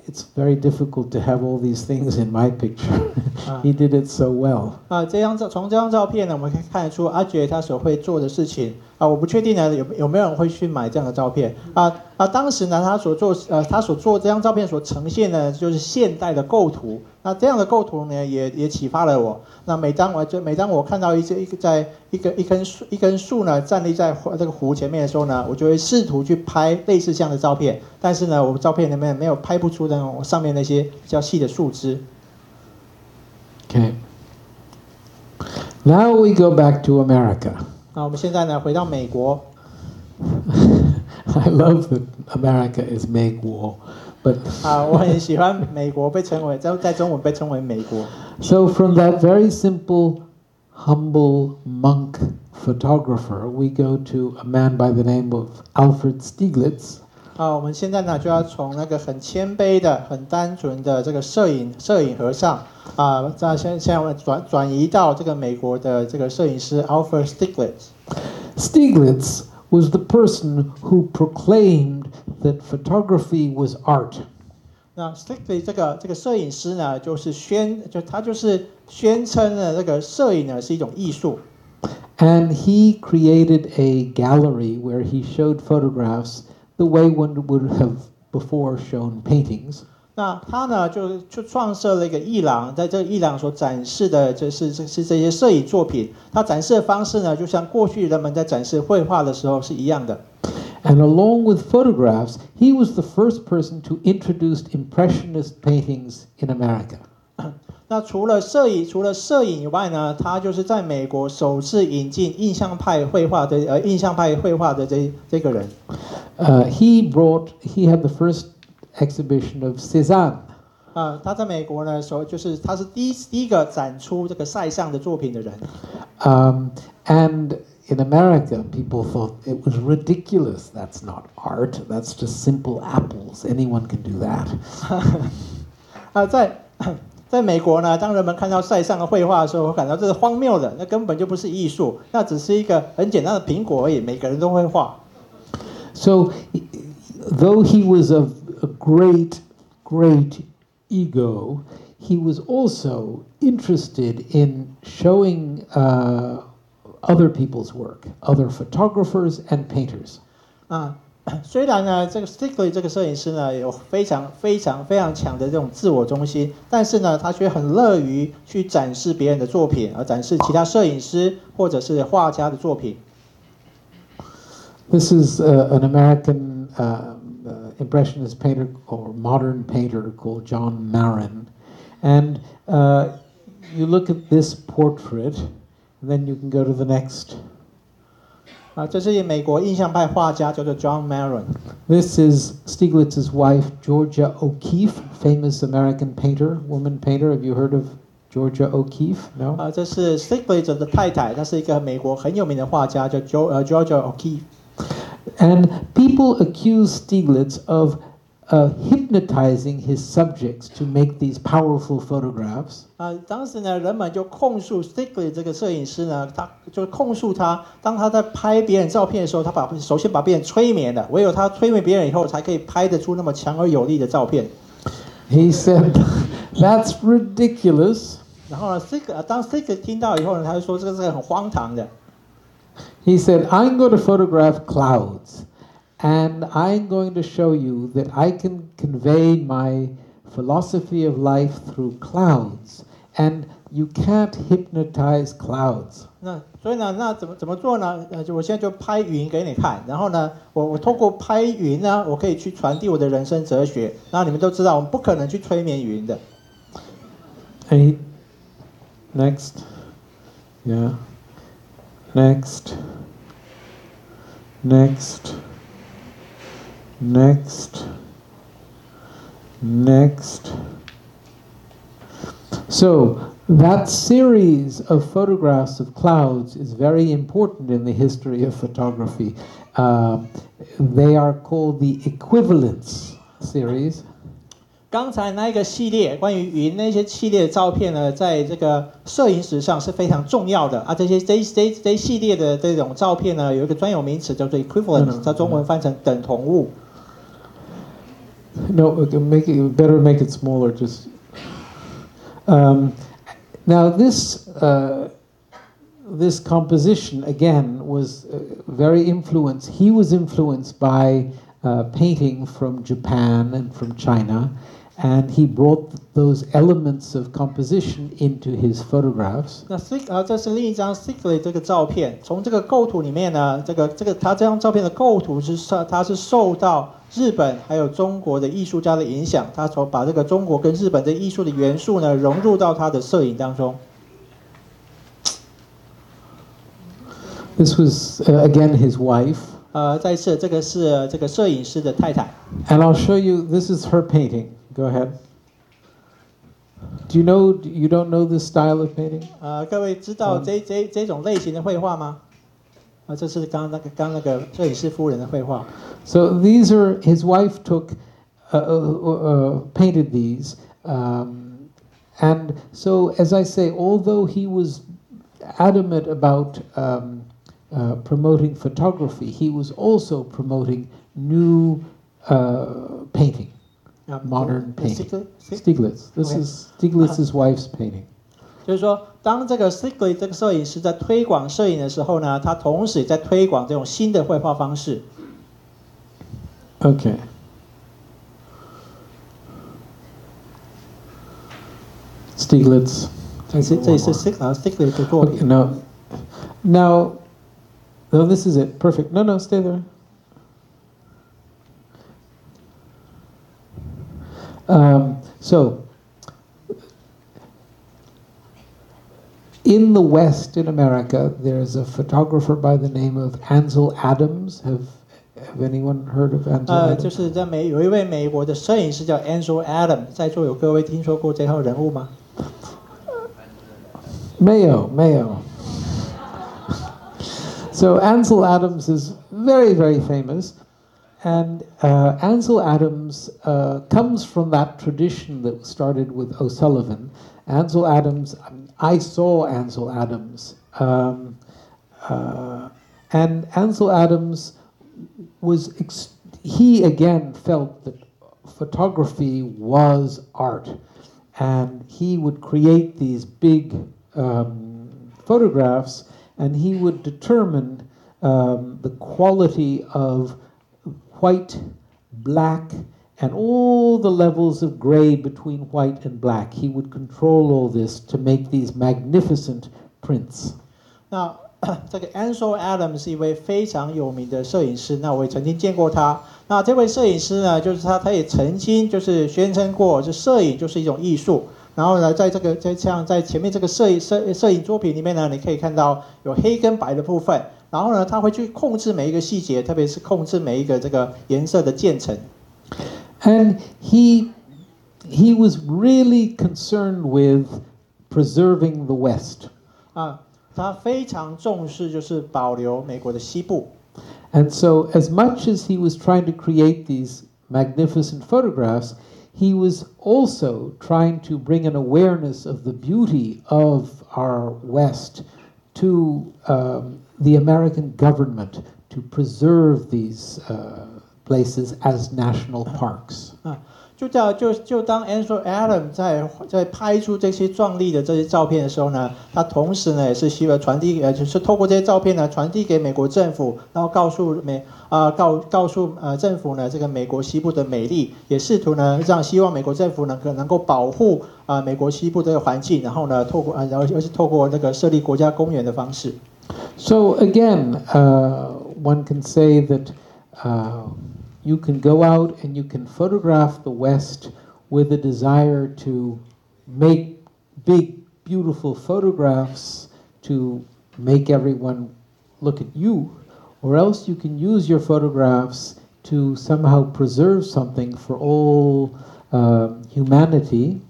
it's very difficult to have all these things in my picture. He did it so well. 从这张照片呢，我们可以看得出阿觉他所会做的事情我不确定呢有没有人会去买这样的照片当时呢他所做这张照片所呈现的就是现代的构图。那这样的构图呢也启发了我。那每当我看到一根树呢站立在这个湖前面的时候呢，我就会试图去拍类似这样的照片。但是呢，我照片里面没有拍不出那种上面那些比较细的树枝。Okay. Now we go back to America. 那我们现在呢回到美国。I love that America is make war, but 我很喜欢美国被称为在中文被称为美国。So from that very simple, humble monk photographer, we go to a man by the name of Alfred Stieglitz. 我们现在呢就要从那个很谦卑的、很单纯的这个摄影和尚现在我们转移到这个美国的这个摄影师 Alfred Stieglitz。Stieglitz was the person who proclaimed that photography was art. 那 Stieglitz 这个摄影师呢，他就是宣称呢，这个摄影呢是一种艺术。And he created a gallery where he showed photographs the way one would have before shown paintings. 那他呢就创设了一个艺廊，在这个艺廊所展示的是这些摄影作品。他展示的方式呢，就像过去人们在展示绘画的时候是一样的。And along with photographs, he was the first person to introduce impressionist paintings in America. 那除了摄影以外呢，他就是在美国首次引进印象派绘画的这个人。He had the first exhibition of Cézanne. 他在美国呢，他是第一个展出这个塞尚的作品的人。And in America, people thought it was ridiculous. That's not art. That's just simple apples. Anyone can do that. 在美国呢，当人们看到塞尚的绘画的时候，会感到这是荒谬的，那根本就不是艺术，那只是一个很简单的苹果而已，每个人都会画。So, though he was a great ego, he was also interested in showing other people's work, other photographers and painters. 虽然呢，这个 Stieglitz 这个摄影师呢有非常强的这种自我中心，但是呢，他却很乐于去展示别人的作品，而展示其他摄影师或者是画家的作品。This is an American impressionist painter or modern painter called John Marin, and you look at this portrait, and then you can go to the next. 这是美国印象派画家，叫做 John Marin。This is Stieglitz's wife, Georgia O'Keeffe, famous American woman painter. Have you heard of Georgia O'Keeffe? No. 这是 Stieglitz 的太太，她是一个美国很有名的画家，叫Georgia O'Keeffe。And people accuse Stieglitz of hypnotizing his subjects to make these powerful photographs. 当时呢，人们就控诉 Stieglitz 这个摄影师呢，他就控诉他，当他在拍别人照片的时候，他首先把别人催眠了，唯有他催眠别人以后，才可以拍得出那么强而有力的照片。He said, "That's ridiculous." 然后呢，当 Stieglitz 听到以后呢，他就说这个是很荒唐的。He said, "I'm going to photograph clouds, and I'm going to show you that I can convey my philosophy of life through clouds, and you can't hypnotize clouds." 所以呢，那怎么做呢？我现在就拍云给你看，然后呢，我透过拍云呢，我可以去传递我的人生哲学。然后你们都知道，我们不可能去催眠云的。Next, yeah, next, next, next, next, So that series of photographs of clouds is very important in the history of photography. They are called the equivalence series. 刚才那一个系列关于云那些系列的照片呢，在这个摄影史上是非常重要的啊。这一系列的这种照片呢，有一个专有名词叫做 equivalence， 它中文翻成等同物。No, better make it smaller. Just now this composition again was very influenced. He was influenced by painting from Japan and from China, and he brought those elements of composition into his photographs. 那这是另一张 Sigley 这个照片，从这个构图里面呢，他这张照片的构图它是受到日本还有中国的艺术家的影响，他把这个中国跟日本的艺术的元素呢融入到他的摄影当中。This was again his wife. 再次这个是这个摄影师的太太。And I'll show you. This is her painting. Go ahead. Do you know? You don't know this style of painting? 各位知道这种类型的绘画吗？这是刚那个摄影师夫人的绘画。So these are his wife took painted these, and so as I say, although he was adamant about promoting photography, he was also promoting new painting, modern painting. Stieglitz. This is Stieglitz's wife's painting. 就是说，当这个 Sigley 这个摄影师在推广摄影的时候呢，他同时也在推广这种新的绘画方式。Okay. Stieglitz. 这是 Sigley 的作品。Okay, now, this is it. Perfect. No, stay there. So, in the West, in America, there's a photographer by the name of Ansel Adams. Have anyone heard of Ansel Adams? 就是有一位美国的摄影师叫 Ansel Adams， 在座有各位听说过这号人物吗？没有。So Ansel Adams is very, very famous, and Ansel Adams comes from that tradition that started with O'Sullivan. Ansel Adams, I saw Ansel Adams, and Ansel Adams he again felt that photography was art, and he would create these big photographs, and he would determine the quality of white, black, and all the levels of gray between white and black. He would control all this to make these magnificent prints. 那这个 Ansel Adams 是一位非常有名的摄影师，那我也曾经见过他。那这位摄影师呢，就是他也曾经就是宣称过，就摄影就是一种艺术。然后呢，在前面这个摄影作品里面呢，你可以看到有黑跟白的部分。然后呢，他会去控制每一个细节，特别是控制每一个这个颜色的渐层。And he was really concerned with preserving the West. 他非常重视就是保留美国的西部。And so, as much as he was trying to create these magnificent photographs, he was also trying to bring an awareness of the beauty of our West to the American government to preserve these places as national parks. 就当 Ansel Adams 在拍出这些壮丽的这些照片的时候呢，他同时呢也是希望传递就是透过这些照片呢传递给美国政府，然后告诉政府呢这个美国西部的美丽，也试图呢希望美国政府能够保护美国西部这个环境，然后呢尤其透过那个设立国家公园的方式。So again, one can say that you can go out and you can photograph the West with a desire to make big, beautiful photographs to make everyone look at you, or else you can use your photographs to somehow preserve something for all humanity.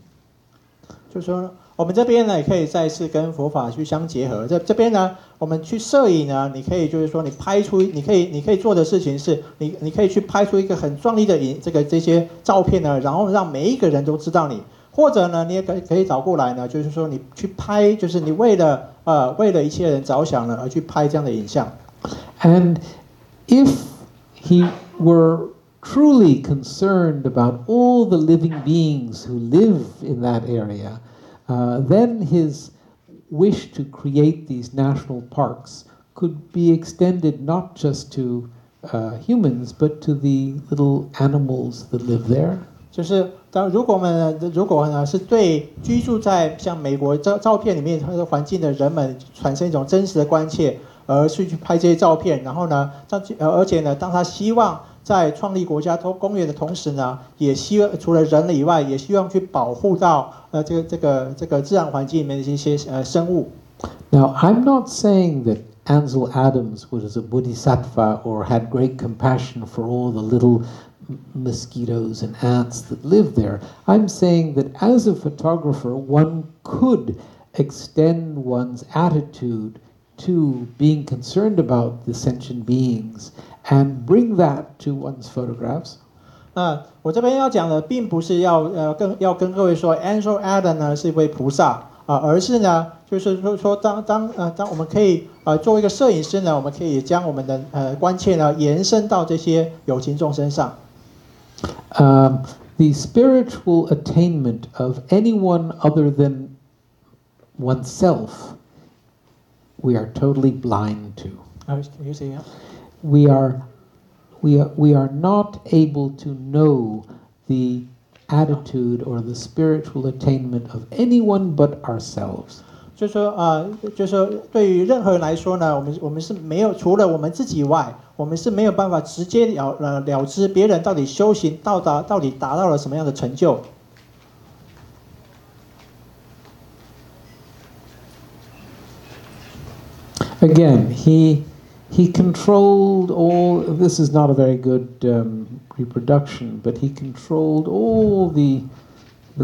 就是说我们这边呢也可以再次跟佛法去相结合。这边呢，我们去摄影呢，你可以就是说你拍出，你可以做的事情是，你可以去拍出一个很壮丽的这些照片呢，然后让每一个人都知道你。或者呢，你也可以找过来呢，就是说你去拍，就是你为了一切人着想呢而去拍这样的影像。And if he were truly concerned about all the living beings who live in that area, then his wish to create these national parks could be extended not just to humans, but to the little animals that live there. 就是如果呢是对居住在像美国照片里面的环境的人们产生一种真实的关切，而去拍这些照片，然后呢，而且呢，当他希望在创立国家公园的同时呢，也希望除了人类以外，也希望去保护到这个自然环境里面的一些生物。Now, I'm not saying that Ansel Adams was a bodhisattva or had great compassion for all the little mosquitoes and ants that live there. I'm saying that as a photographer, one could extend one's attitude to being concerned about the sentient beings and bring that to one's photographs. 我这边要讲的并不是要跟各位说 Ansel Adams 呢是一位菩萨而是呢就是说当我们可以作为一个摄影师呢，我们可以将我们的关切呢延伸到这些有情众身上。The spiritual attainment of anyone other than oneself, we are totally blind to. You see, yeah? We are not able to know the attitude or the spiritual attainment of anyone but ourselves. 就是说对于任何人来说呢，我们是没有除了我们自己以外，我们是没有办法直接了知别人到底修行到底达到了什么样的成就。Again, he controlled all. This is not a very good reproduction, but he controlled all the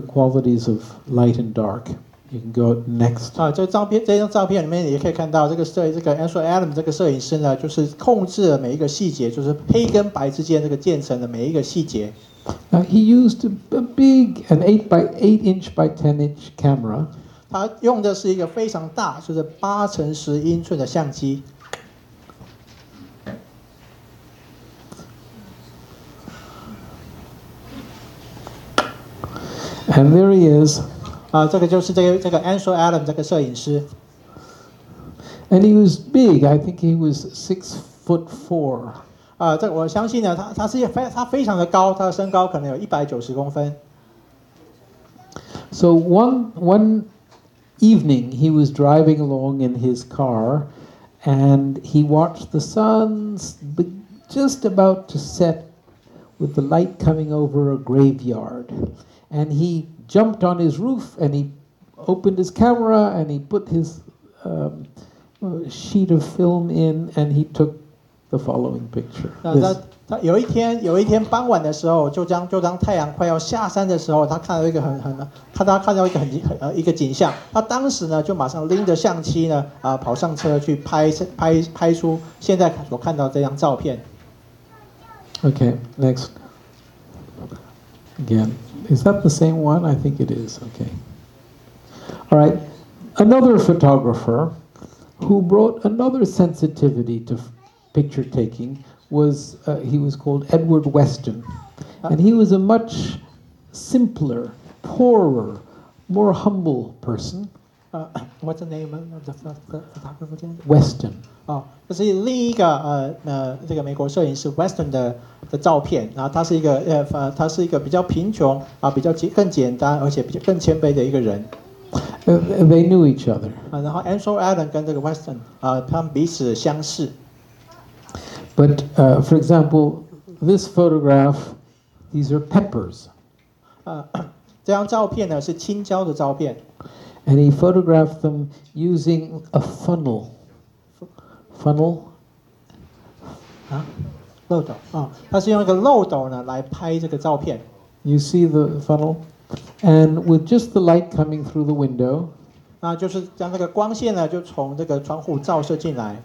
qualities of light and dark. You can go next. 这张照片里面也可以看到这个Ansel Adams 这个摄影师呢，就是控制了每一个细节，就是黑跟白之间这个渐层的每一个细节。He used a big, an 8 inch by 10 inch camera. 他用的是一个非常大，就是8x10英寸的相机。And there he is. 这个就是这个 Ansel Adams 这个摄影师。And he was big. I think he was 6'4". 这个我相信呢，他非常的高，他的身高可能有190公分。So one evening he was driving along in his car, and he watched the sun just about to set, with the light coming over a graveyard, and he jumped on his roof and he opened his camera and he put his sheet of film in and he took the following picture. 他有一天傍晚的时候，就当太阳快要下山的时候，他看到一个一个景象。他当时呢就马上拎着相机呢跑上车去拍出现在所看到这张照片。Okay, next. Again. Is that the same one? I think it is. Okay. All right. Another photographer who brought another sensitivity to picture taking was he was called Edward Weston, and he was a much simpler, poorer, more humble person. What's the name of the photographer again? Weston. 这是另一个这个美国摄影师 Weston 的照片，然后他是一个比较贫穷比较更简单而且更谦卑的一个人。They knew each other. 然后 Ansel Adams 跟这个 Weston 他们彼此相识。But for example, this photograph, these are peppers. 这张照片呢是青椒的照片。And he photographed them using a funnel. Funnel? 漏斗他是用一个漏斗呢来拍这个照片。You see the funnel? And with just the light coming through the window, 那就是将这个光线呢，就从这个窗户照射进来。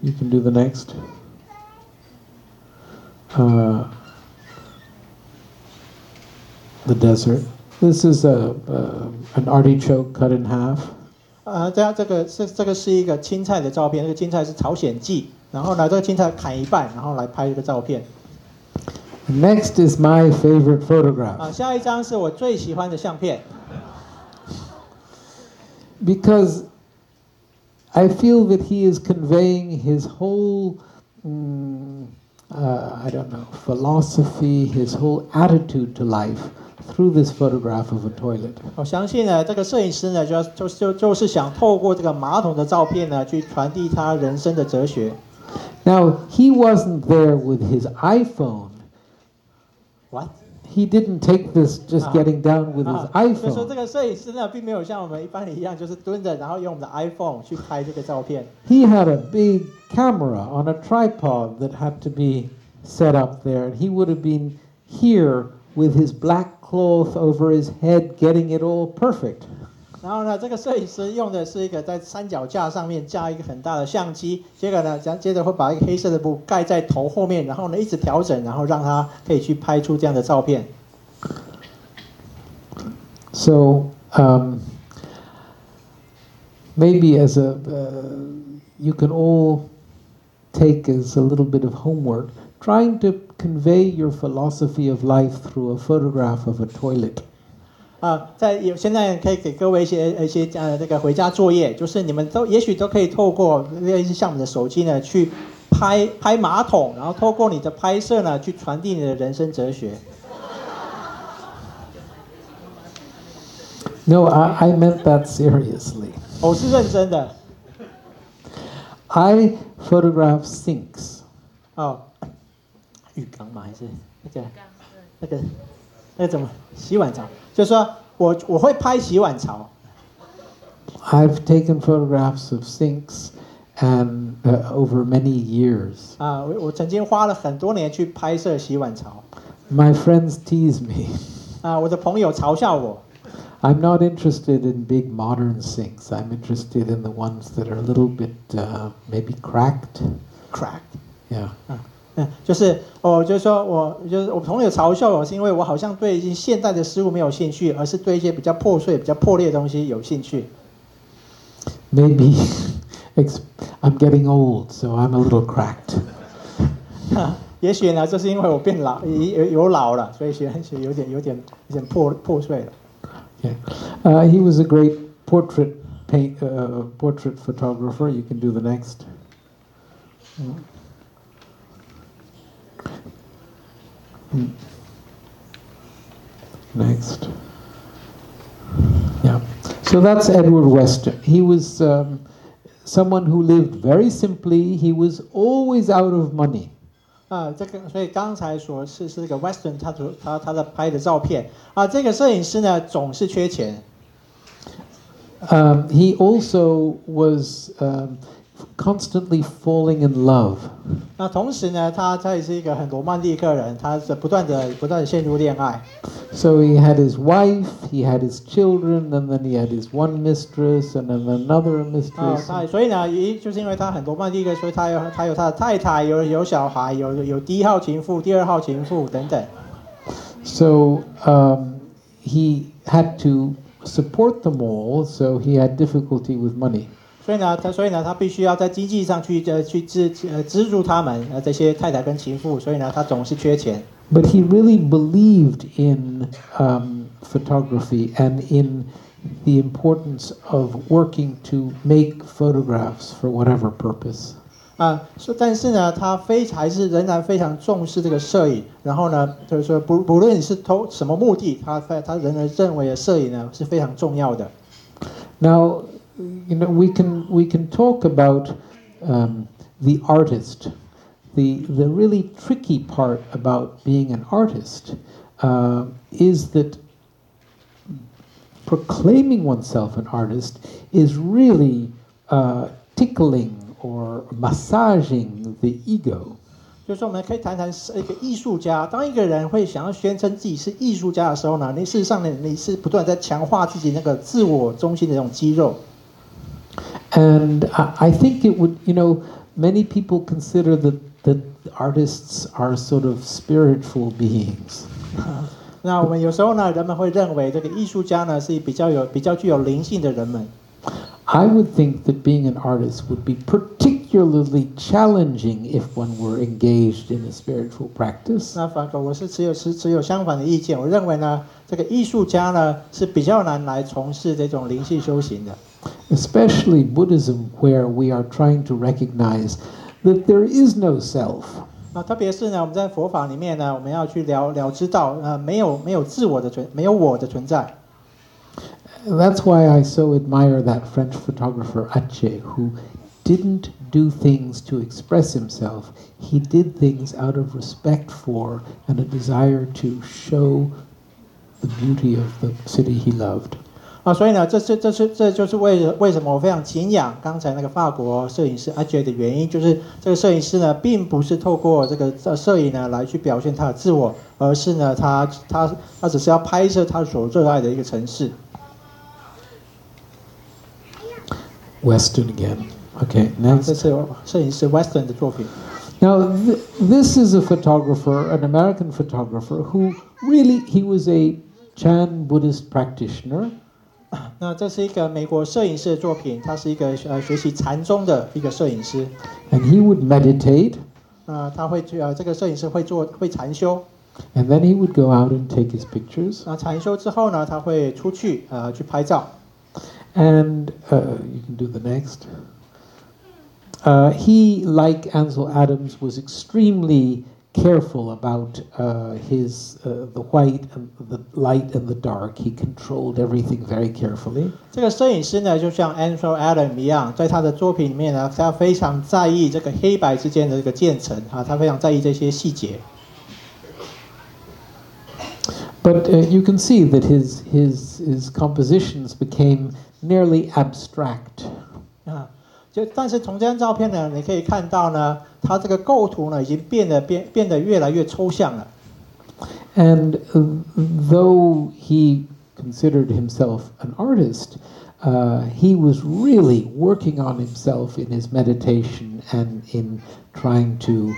you can do the next. The desert. This is an artichoke cut in half. 这个是一个青菜的照片，这个青菜是朝鲜蓟，然后呢，这个青菜砍一半，然后来拍这个照片。Next is my favorite photograph. 下一张是我最喜欢的相片。Because I feel that he is conveying his whole, I don't know, philosophy, his whole attitude to life through this photograph of a toilet. 我相信呢，这个摄影师呢，就是想透过这个马桶的照片呢，去传递他人生的哲学。Now, he wasn't there with his iPhone. What? He didn't take this just getting down with his 就是说 iPhone. 这个摄影师呢，并没有像我们一般人一样，就是蹲着，然后用我们的 iPhone 去拍这个照片。He had a big camera on a tripod that had to be set up there, and he would have been here with his black cloth over his head, getting it all perfect. 然后呢，这个摄影师用的是一个在三脚架上面架一个很大的相机，接着会把一个黑色的布盖在头后面，然后呢一直调整，然后让他可以去拍出这样的照片。So maybe as you can all take as a little bit of homework, trying to convey your philosophy of life through a photograph of a toilet. 现在可以给各位一些这个回家作业，就是你们也许都可以透过类似像我们的手机呢，去拍马桶，然后透过你的拍摄呢，去传递你的人生哲学。No, I meant that seriously. 我是认真的。I photograph sinks. 浴缸吗？还是那个怎么洗碗槽？就是说我会拍洗碗槽。I've taken photographs of sinks and over many years. 我曾经花了很多年去拍摄洗碗槽。My friends tease me. 我的朋友嘲笑我。I'm not interested in big modern sinks. I'm interested in the ones that are a little bit maybe cracked. Cracked. Yeah. 就是我朋友嘲笑我，是因为我好像对现代的事物没有兴趣，而是对一些比较破碎、比较破裂的东西有兴趣。Maybe I'm getting old, so I'm a little cracked. 也许呢，这是因为我变老了，所以有点破碎了。Yeah. He was a great portrait photographer. You can do the next. Next. Yeah. So that's Edward Weston. He was someone who lived very simply. He was always out of money. 所以刚才说是这个 Weston 他的拍的照片这个摄影师呢总是缺钱。He also was constantly falling in love. 那同时呢，他也是一个很罗曼蒂克人，他是不断的陷入恋爱。So he had his wife, he had his children, and then he had his one mistress, and then another mistress. 所以呢，就是因为他很罗曼蒂克，所以他有他的太太，有小孩，有第一号情妇、第二号情妇等等。So he had to support them all, so he had difficulty with money. 所以呢，他必须要在经济上去资助他们这些太太跟情妇，所以呢，他总是缺钱。But he really believed in photography and in the importance of working to make photographs for whatever purpose. 但是呢，他还是仍然非常重视这个摄影。然后呢，就是说不论你是投什么目的，他仍然认为摄影呢是非常重要的。Now, we can talk about the artist. The really tricky part about being an artist is that proclaiming oneself an artist is really tickling or massaging the ego. 就是说我们可以谈谈一个艺术家。当一个人会想要宣称自己是艺术家的时候呢，你事实上呢，你是不断在强化自己那个自我中心的这种肌肉。And I think it would, many people consider that artists are sort of spiritual beings. 那我们有时候呢，人们会认为这个艺术家呢是比较具有灵性的人们。I would think that being an artist would be particularly challenging if one were engaged in a spiritual practice. 那反而我是持有相反的意见。我认为呢，这个艺术家呢是比较难来从事这种灵性修行的。Especially Buddhism, where we are trying to recognize that there is no self. 那特别是呢，我们在佛法里面呢，我们要去了知到，没有自我的没有我的存在。That's why I so admire that French photographer Ache, who didn't do things to express himself. He did things out of respect for and a desire to show the beauty of the city he loved. 所以呢，这就是为什么我非常敬仰刚才那个法国摄影师阿杰的原因，就是这个摄影师呢，并不是透过这个摄影呢来去表现他的自我，而是呢，他只是要拍摄他所热爱的一个城市。Western again. Okay, next. 这是摄影师 Western 的作品。Now, this is a photographer, an American photographer, who really, he was a Chan Buddhist practitioner. 那这是一个美国摄影师的作品，他是一个学习禅宗的一个摄影师。And he would meditate. 他会这个摄影师会禅修。And then he would go out and take his pictures. 那禅修之后呢，他会出去去拍照。And you can do the next. He, like Ansel Adams, was extremely careful about the white and the light and the dark. He controlled everything very carefully. 这个摄影师呢，就像 Ansel Adams 一样，在他的作品里面呢，他非常在意这个黑白之间的这个渐层他非常在意这些细节。But you can see that his compositions became nearly abstract. 但是从这张照片呢，你可以看到呢，它这个构图呢，已经变得越来越抽象了。And though he considered himself an artist, he was really working on himself in his meditation and in trying to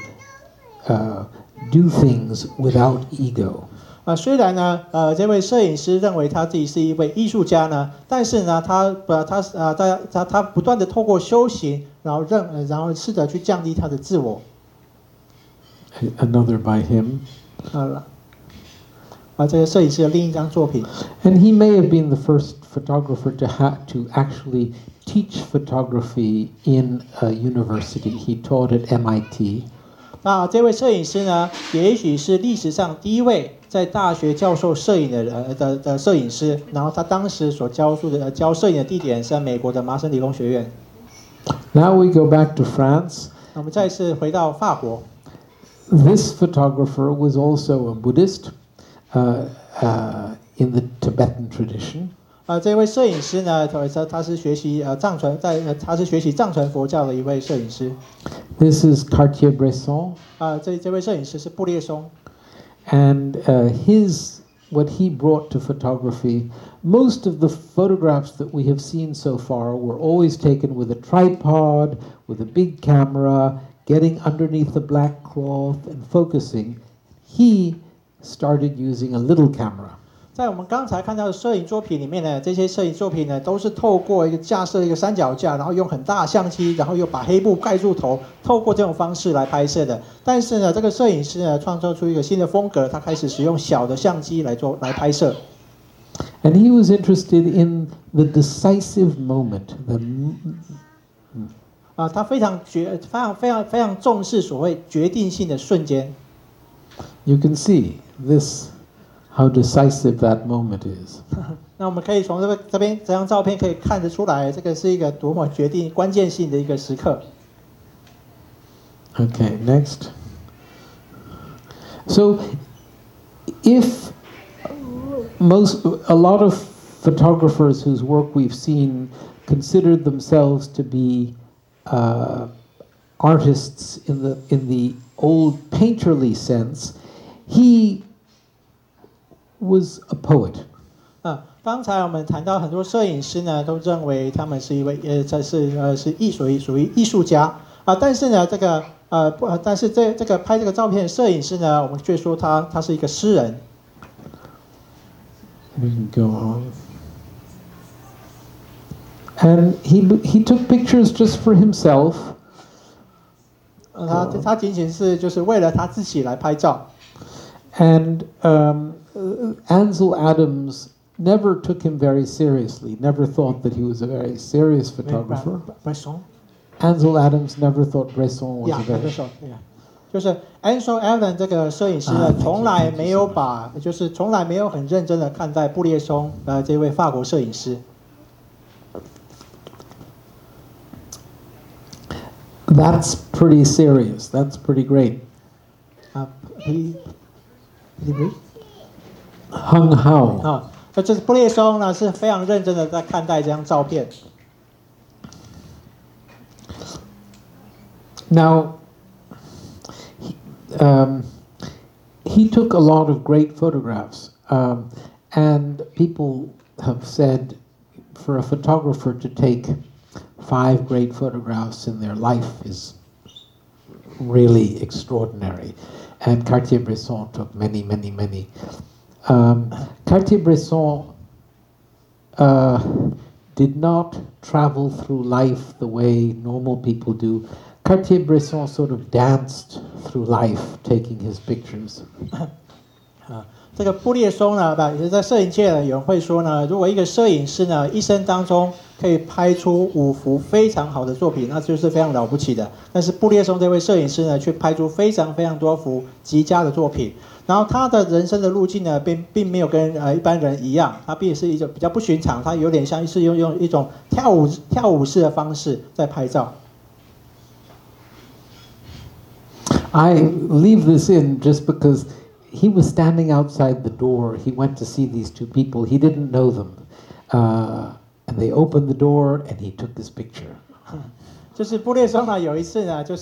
do things without ego. 虽然呢，这位摄影师认为他自己是一位艺术家呢，但是呢，他不断的透过修行，然后试着去降低他的自我。Another by him. 这个摄影师的另一张作品。And he may have been the first photographer to actually teach photography in a university. He taught at MIT. 那这位摄影师呢，也许是历史上第一位在大学教授摄影的摄影师。然后他当时所教摄影的地点是在美国的麻省理工学院。Now we go back to France. 我们再次回到法国。This photographer was also a Buddhist in the Tibetan tradition. 这位摄影师呢，他是学习藏传佛教的一位摄影师。This is Cartier-Bresson. 这位摄影师是布列松。And what he brought to photography, most of the photographs that we have seen so far were always taken with a tripod, with a big camera, getting underneath the black cloth and focusing. He started using a little camera. 在我们刚才看到的摄影作品里面呢，这些摄影作品呢，都是透过架设一个三脚架，然后用很大的相机，然后又把黑布盖住头，透过这种方式来拍摄的。但是呢，这个摄影师呢，创造出一个新的风格，他开始使用小的相机来拍摄。And he was interested in the decisive moment. 他非常重视所谓决定性的瞬间。You can see how decisive that moment is. 那我们可以从这张照片可以看得出来，这个是一个多么关键性的一个时刻。Okay, next. So, if a lot of photographers whose work we've seen considered themselves to be artists in the old painterly sense, he was a poet. 刚才我们谈到很多摄影师呢，都认为他们是一位属于艺术家但是呢，但是这个拍这个照片的摄影师呢，我们却说他是一个诗人。We can go on. And he took pictures just for himself. 他仅仅是就是为了他自己来拍照。And Ansel Adams never took him very seriously, never thought that he was a very serious photographer. Ansel Adams never thought Bresson was a very... 就是 Ansel Adams 这个摄影师呢，从来没有很认真的看待布列松这位法国摄影师。That's pretty serious. That's pretty great. He Hung Hao. 就是布列松呢是非常认真的在看待这张照片。Now, he took a lot of great photographs, and people have said for a photographer to take 5 great photographs in their life is really extraordinary. And Cartier-Bresson took many, many, many. Cartier-Bresson did not travel through life the way normal people do. Cartier-Bresson sort of danced through life, taking his pictures. 这个布列松呢，也是在摄影界呢，有人会说呢，如果一个摄影师呢，一生当中可以拍出5幅非常好的作品，那就是非常了不起的。但是布列松这位摄影师呢，却拍出非常非常多幅极佳的作品。然后他的人生的路径呢，并没有跟一般人一样，他并是一种比较不寻常，他有点像是用一种跳舞式的方式在拍照。I leave this in just because he was standing outside the door. He went to see these 2 people. He didn't know them. And they opened the door and he took this picture. 就是布列松呢，有一次呢，就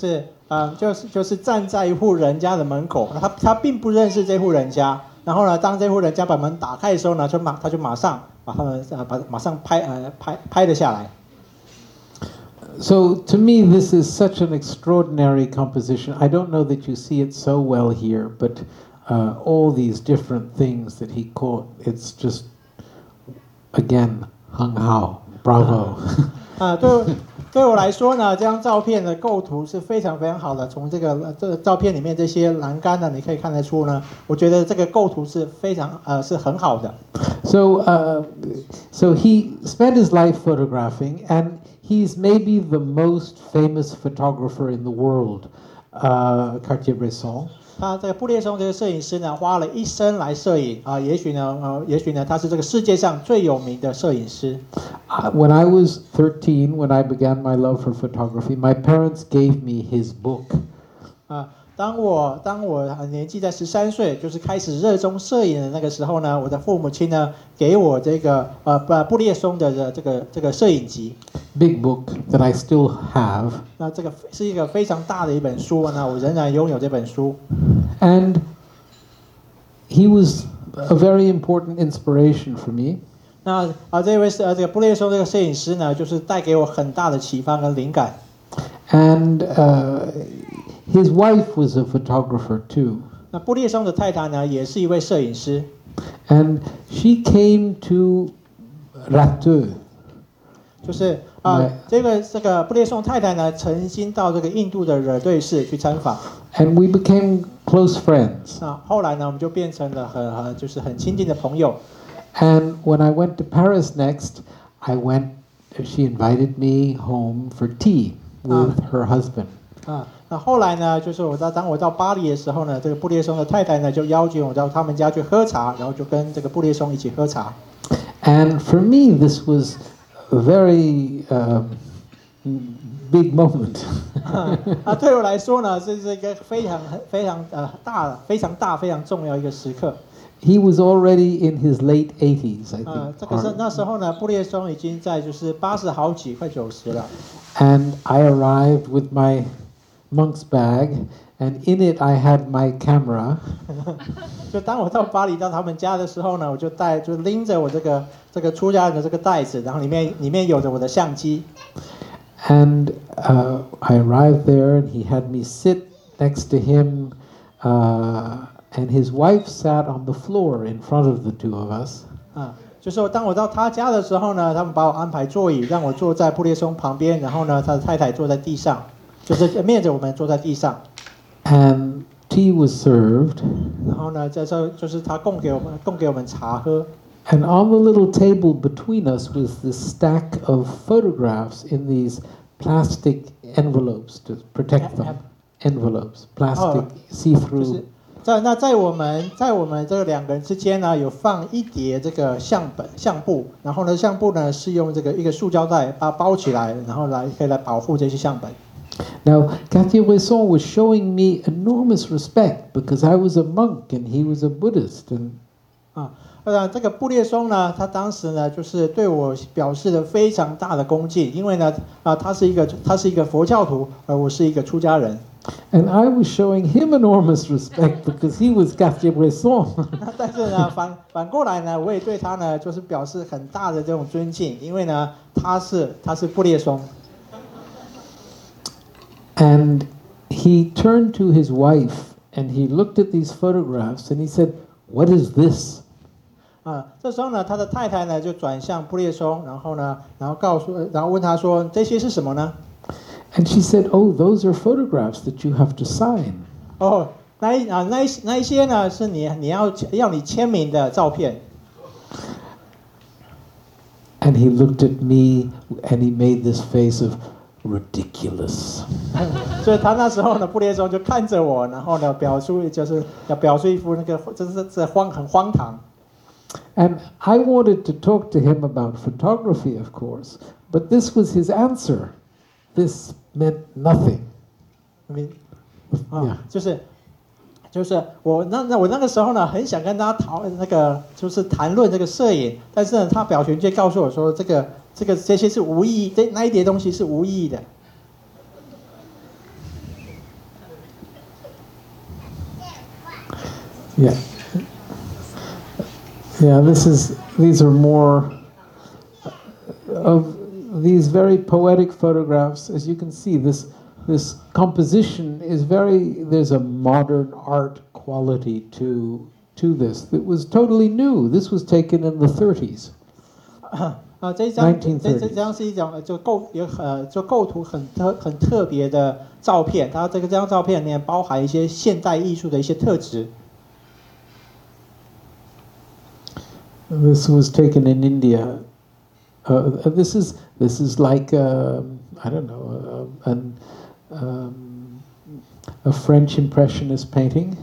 是站在一户人家的门口，他并不认识这户人家。然后呢，当这户人家把门打开的时候呢，他就马上把他们马上拍了下来。So to me, this is such an extraordinary composition. I don't know that you see it so well here, but all these different things that he caught, it's just, again, Hung Hao, bravo. 对我来说呢，这张照片的构图是非常非常好的。从这个照片里面这些栏杆呢，你可以看得出呢，我觉得这个构图是非常是很好的。So he spent his life photographing, and he's maybe the most famous photographer in the world, Cartier-Bresson. 他这个布列松这个摄影师呢，花了一生来摄影也许呢，他是这个世界上最有名的摄影师。When I was 13, when I began my love for photography, my parents gave me his book. 当我年纪在13岁，就是开始热衷摄影的那个时候呢，我的父母亲呢给我这个布列松的这个摄影集。Big book that I still have. 那这个是一个非常大的一本书，那我仍然拥有这本书。And he was a very important inspiration for me. 那这位这个布列松这个摄影师呢，就是带给我很大的启发跟灵感。And his wife was a photographer too. 那布列松的太太呢，也是一位摄影师。And she came to Rateux. 就是这个布列松太太呢，曾经到这个印度的惹对市去参访。And we became close friends. 那后来呢，我们就变成了很亲近的朋友。And when I went to Paris next, she invited me home for tea with her husband. 那后来呢，就是当我到巴黎的时候呢，这个布列松的太太呢就邀请我到他们家去喝茶，然后就跟这个布列松一起喝茶。And for me, this was a very big moment. 对我来说呢，这是一个非常大、非常重要一个时刻。He was already in his late 80s, I think. 这个那时候呢，布列松已经在就是80好几，快90了。And I arrived with my monk's bag, and in it I had my camera. 就当我到巴黎到他们家的时候呢，我就拎着我这个出家人的这个袋子，然后里面有着我的相机。And I arrived there, and he had me sit next to him, and his wife sat on the floor in front of the two of us. 就是当我到他家的时候呢，他们把我安排座椅，让我坐在布列松旁边，然后呢，他的太太坐在地上，就是面着我们坐在地上。And tea was served. 然后呢，这时候就是他供给我们茶喝。And on the little table between us was this stack of photographs in these plastic envelopes to protect them. Envelopes, plastic, see-through. 在我们这个两个人之间呢，有放一叠这个相簿，然后呢，相簿呢是用这个一个塑胶袋把它包起来，然后可以来保护这些相本。Now, Cartier-Bresson was showing me enormous respect because I was a monk and he was a Buddhist. And 这个布列松呢，他当时呢就是对我表示了非常大的恭敬，因为呢，他是一个佛教徒，而我是一个出家人。And I was showing him enormous respect because he was Cartier-Bresson. 但是呢，反过来呢，我也对他呢就是表示很大的这种尊敬，因为呢，他是布列松。And he turned to his wife and he looked at these photographs and he said, "What is this?" 这时候呢，他的太太呢就转向布列松，然后问他说：“这些是什么呢？” And she said, "Oh, those are photographs that you have to sign." 那一些呢是你要你签名的照片。And he looked at me and he made this face of ridiculous. 所以他那时候呢，布列松就看着我，然后呢表出一副那个这很荒唐。And I wanted to talk to him about photography, of course, but this was his answer. This meant nothing. 就是我那个时候呢，很想跟他谈论这个摄影，但是呢，他表情却告诉我说，这些是无意义，那一叠东西是无意义的。Yeah, these are more of these very poetic photographs. As you can see, this composition is there's a modern art quality to this. It was totally new. This was taken in the 30s. 这张是一张就构图很特别的照片，它这张照片里面包含一些现代艺术的一些特质。This was taken in India. This is like I don't know a French Impressionist painting.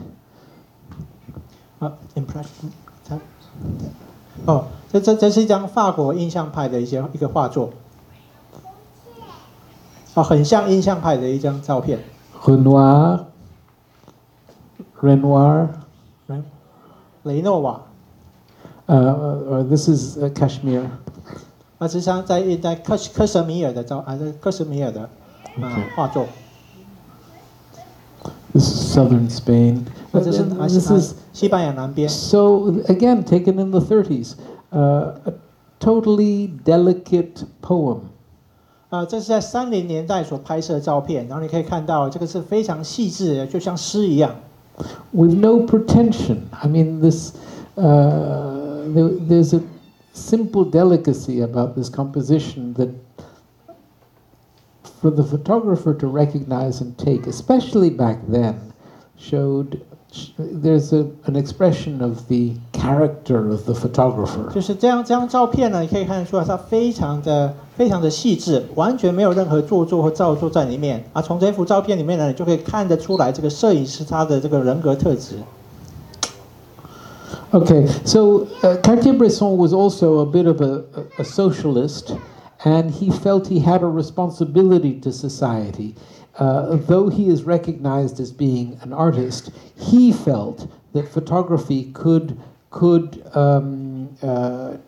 Impression. 这是一张法国印象派的一个画作。很像印象派的一张照片。Renoir. 雷诺瓦。This is Kashmir. 这是在克什米尔的画作。This is southern Spain. This is 西班牙南边。So again, taken in the 30s, a totally delicate poem. 这是在30年代所拍摄的照片，然后你可以看到这个是非常细致的，就像诗一样。With no pretension. I mean, there's a simple delicacy about this composition that for the photographer to recognize and take, especially back then, showed there's an expression of the character of the photographer. 就是这张照片呢，你可以看得出来，它非常的细致，完全没有任何做作或造作在里面。从这幅照片里面呢，你就可以看得出来，这个摄影师他的这个人格特质。Okay, so Cartier-Bresson was also a bit of a socialist, and he felt he had a responsibility to society. Though he is recognized as being an artist, he felt that photography could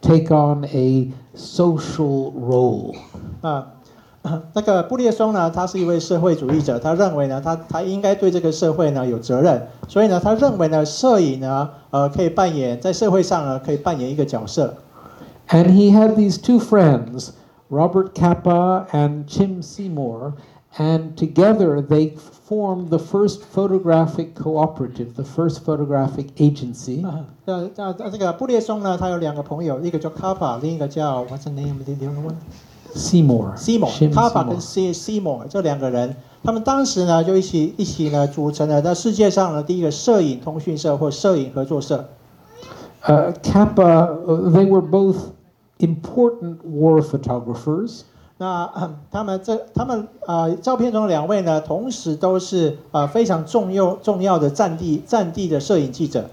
take on a social role. 那个布列松呢，他是一位社会主义者，他认为呢，他应该对这个社会呢有责任，所以呢，他认为呢，摄影呢，可以扮演在社会上呢可以扮演一个角色。And he had these two friends, Robert Capa and Jim Seymour, and together they formed the first photographic cooperative, the first photographic agency. 这个布列松呢，他有2个朋友，一个叫 Capa， 另一个叫 What's the name of the other one？ Seymour。Capa 跟 Seymour 这2个人，他们当时呢就一起呢组成了在世界上呢第一个摄影通讯社或摄影合作社。Capa, they were both important war photographers. 那他们照片中的2位呢，同时都是非常重要的战地的摄影记者。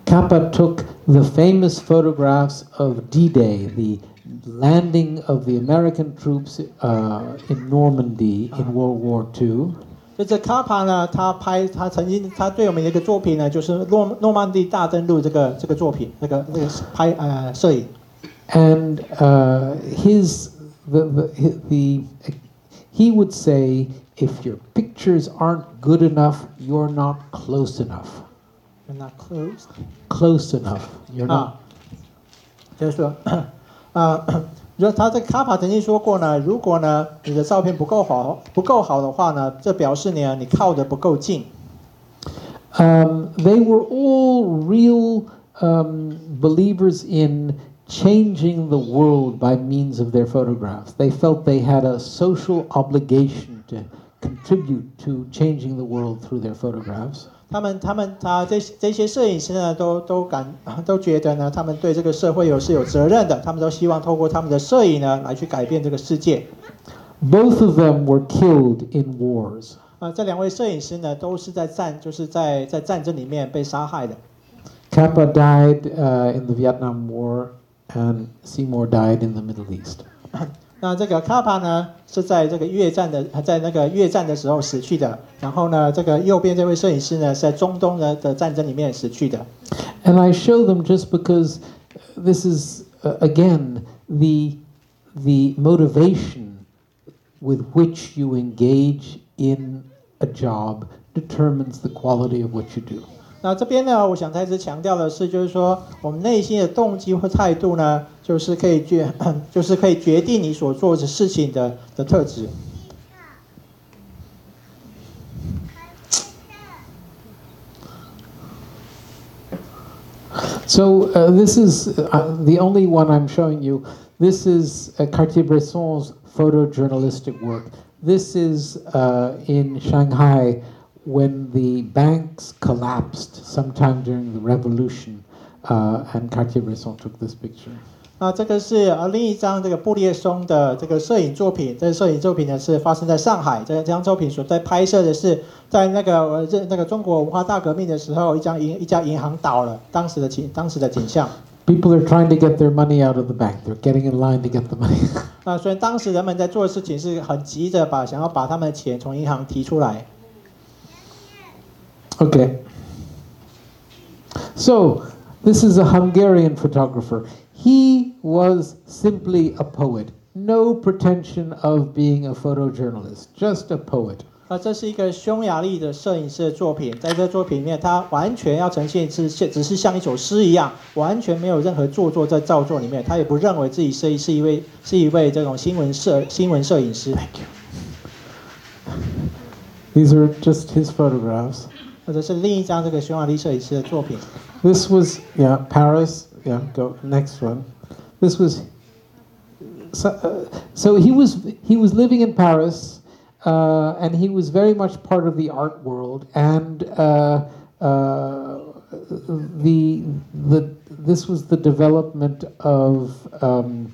Capa took the famous photographs of D-Day, the landing of the American troops in Normandy in World War II. 这卡帕呢，他曾经最有名的一个作品呢，就是诺曼底大登陆这个作品，那个摄影。And he would say, if your pictures aren't good enough, you're not close enough. You're not close. Close enough. You're not. 就是说，他这个卡帕曾经说过呢，如果呢你的照片不够好的话呢，这表示你靠得不够近。They were all real believers in changing the world by means of their photographs. They felt they had a social obligation to contribute to changing the world through their photographs. 这些摄影师呢，都觉得呢，他们对这个社会是有责任的，他们都希望透过他们的摄影呢，来去改变这个世界。Both of them were killed in wars. 这2位摄影师呢，都是在战争里面被杀害的。Capa died in the Vietnam War, and Seymour died in the Middle East. 那这个卡帕呢，是在那个越战的时候死去的。然后呢，这个右边这位摄影师呢，是在中东的战争里面死去的。And I show them just because this is again the motivation with which you engage in a job determines the quality of what you do. 那这边呢，我想再次强调的是，就是说我们内心的动机或态度呢，就是可以决定你所做的事情的特质。So this is the only one I'm showing you. This is Cartier-Bresson's photojournalistic work. This is in Shanghai when the banks collapsed sometime during the revolution, and Cartier-Bresson took this picture. 这个是另一张这个布列松的这个摄影作品。这个摄影作品呢是发生在上海。这张作品所在拍摄的是在那个中国文化大革命的时候，一家银行倒了，当时的景象。People are trying to get their money out of the bank. They're getting in line to get the money. 所以当时人们在做的事情是很急着想要把他们的钱从银行提出来。Okay. So, this is a Hungarian photographer. He was simply a poet. No pretension of being a photojournalist. Just a poet. 这是一个匈牙利的摄影师的作品，在这作品里面，他完全要呈现只是像一首诗一样，完全没有任何做作在造作里面。他也不认为自己是一位这种新闻摄影师。Thank you. These are just his photographs. 或者是另一张这个匈牙利摄影师的作品。This was Paris. Go next one. This was so he was living in Paris. And he was very much part of the art world, and this was the development of oh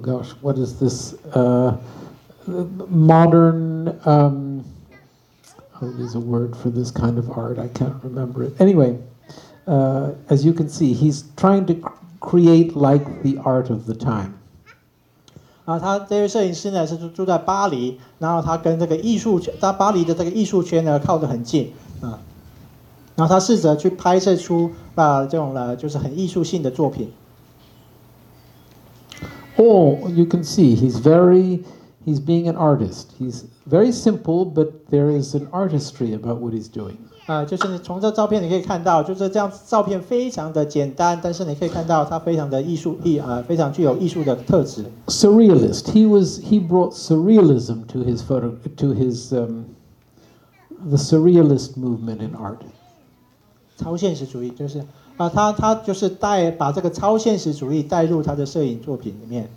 gosh, what is this modern? There's a word for this kind of art. I can't remember it. Anyway, as you can see, he's trying to create like the art of the time. 他这位摄影师呢是住在巴黎，然后他跟这个巴黎的这个艺术圈呢靠得很近然后他试着去拍摄出这种就是很艺术性的作品。Oh, you can see he's being an artist. He's very simple, but there is an artistry about what he's doing. 就是你从这照片你可以看到，就是这样照片非常的简单，但是你可以看到它非常的非常具有艺术的特质。Surrealist. He brought surrealism to his the surrealist movement in art. 超现实主义就是他就是把这个超现实主义带入他的摄影作品里面。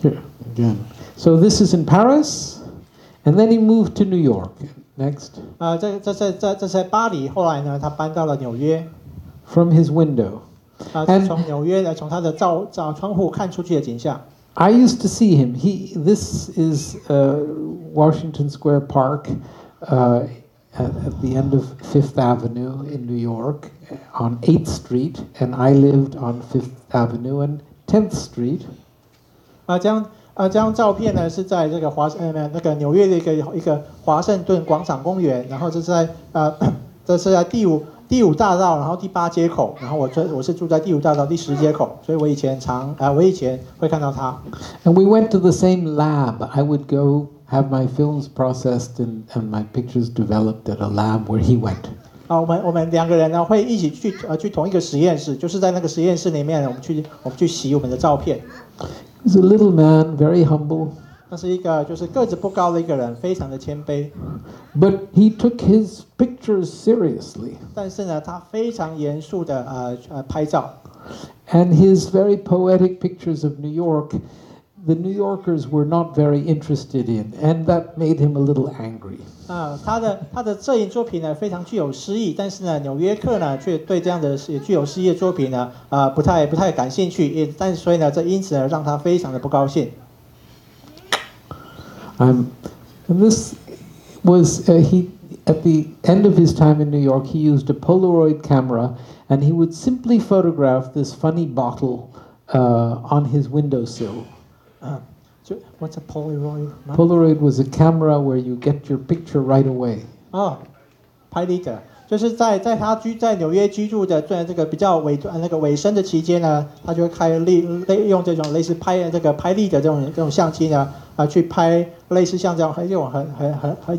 Here again. So this is in Paris, and then he moved to New York. Next. 这在巴黎，后来呢，他搬到了纽约。From his window. 从纽约从他的窗户看出去的景象。I used to see him. This is Washington Square Park at the end of Fifth Avenue in New York on 8th Street, and I lived on Fifth Avenue and 10th Street. 这张照片呢是在这个那个纽约的一个华盛顿广场公园，然后这是在第五大道，然后第8街口，然后我是住在第5大道第10街口，所以我以前会看到他。And we went to the same lab. I would go have my films processed and my pictures developed at a lab where he went. 我们2个人呢会一起去同一个实验室，就是在那个实验室里面，我们去洗我们的照片。He's a little man, very humble. 他是一个就是个子不高的一个人，非常的谦卑。But he took his pictures seriously. 但是呢，他非常严肃的拍照。And his very poetic pictures of New York, the New Yorkers were not very interested in, and that made him a little angry. 他的摄影作品呢非常具有诗意，但是呢，纽约客呢却对这样的具有诗意的作品呢不太感兴趣，所以呢，这因此呢让他非常的不高兴。And this was he at the end of his time in New York. He used a Polaroid camera, and he would simply photograph this funny bottle on his windowsill. What's a Polaroid? Polaroid was a camera where you get your picture right away. 拍立得，就是在他在纽约居住的这个比较尾声的期间呢，他就会用这种类似拍立得这种相机呢去拍类似像这样很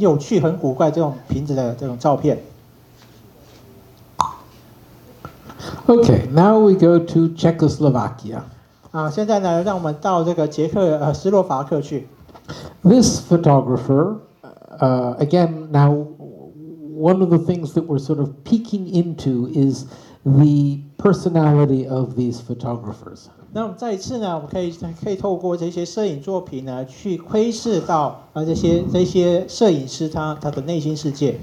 有趣很古怪这种瓶子的这种照片。Okay, now we go to Czechoslovakia. 现在呢，让我们到这个斯洛伐克去。This photographer, again, now one of the things that we're sort of peeking into is the personality of these photographers. 那我们再一次呢，我们可以透过这些摄影作品呢，去窥视到这些摄影师他的内心世界。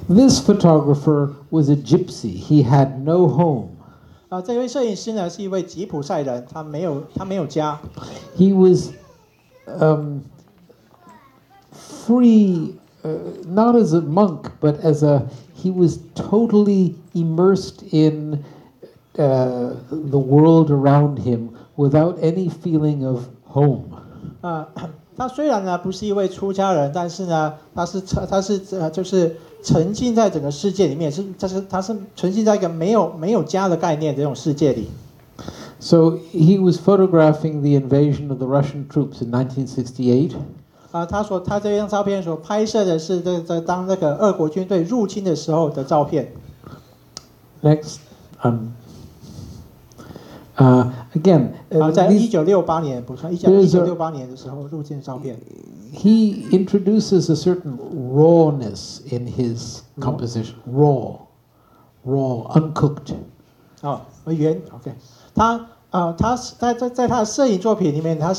This photographer was a gypsy. He had no home. 这位摄影师呢是一位吉普赛人，他没有家。He was free, not as a monk, but he was totally immersed in the world around him without any feeling of home. 他虽然呢不是一位出家人，但是呢，他是就是沉浸在整个世界里面，他是沉浸在一个没有家的概念这种世界里。So he was photographing the invasion of the Russian troops in 1968. 他这张照片所拍摄的是当那个俄国军队入侵的时候的照片。Next, again, 在1968年，补充1968年的时候入侵的照片。He introduces a certain rawness in his composition. Raw, uncooked. OK， 他在他的摄影作品里面，他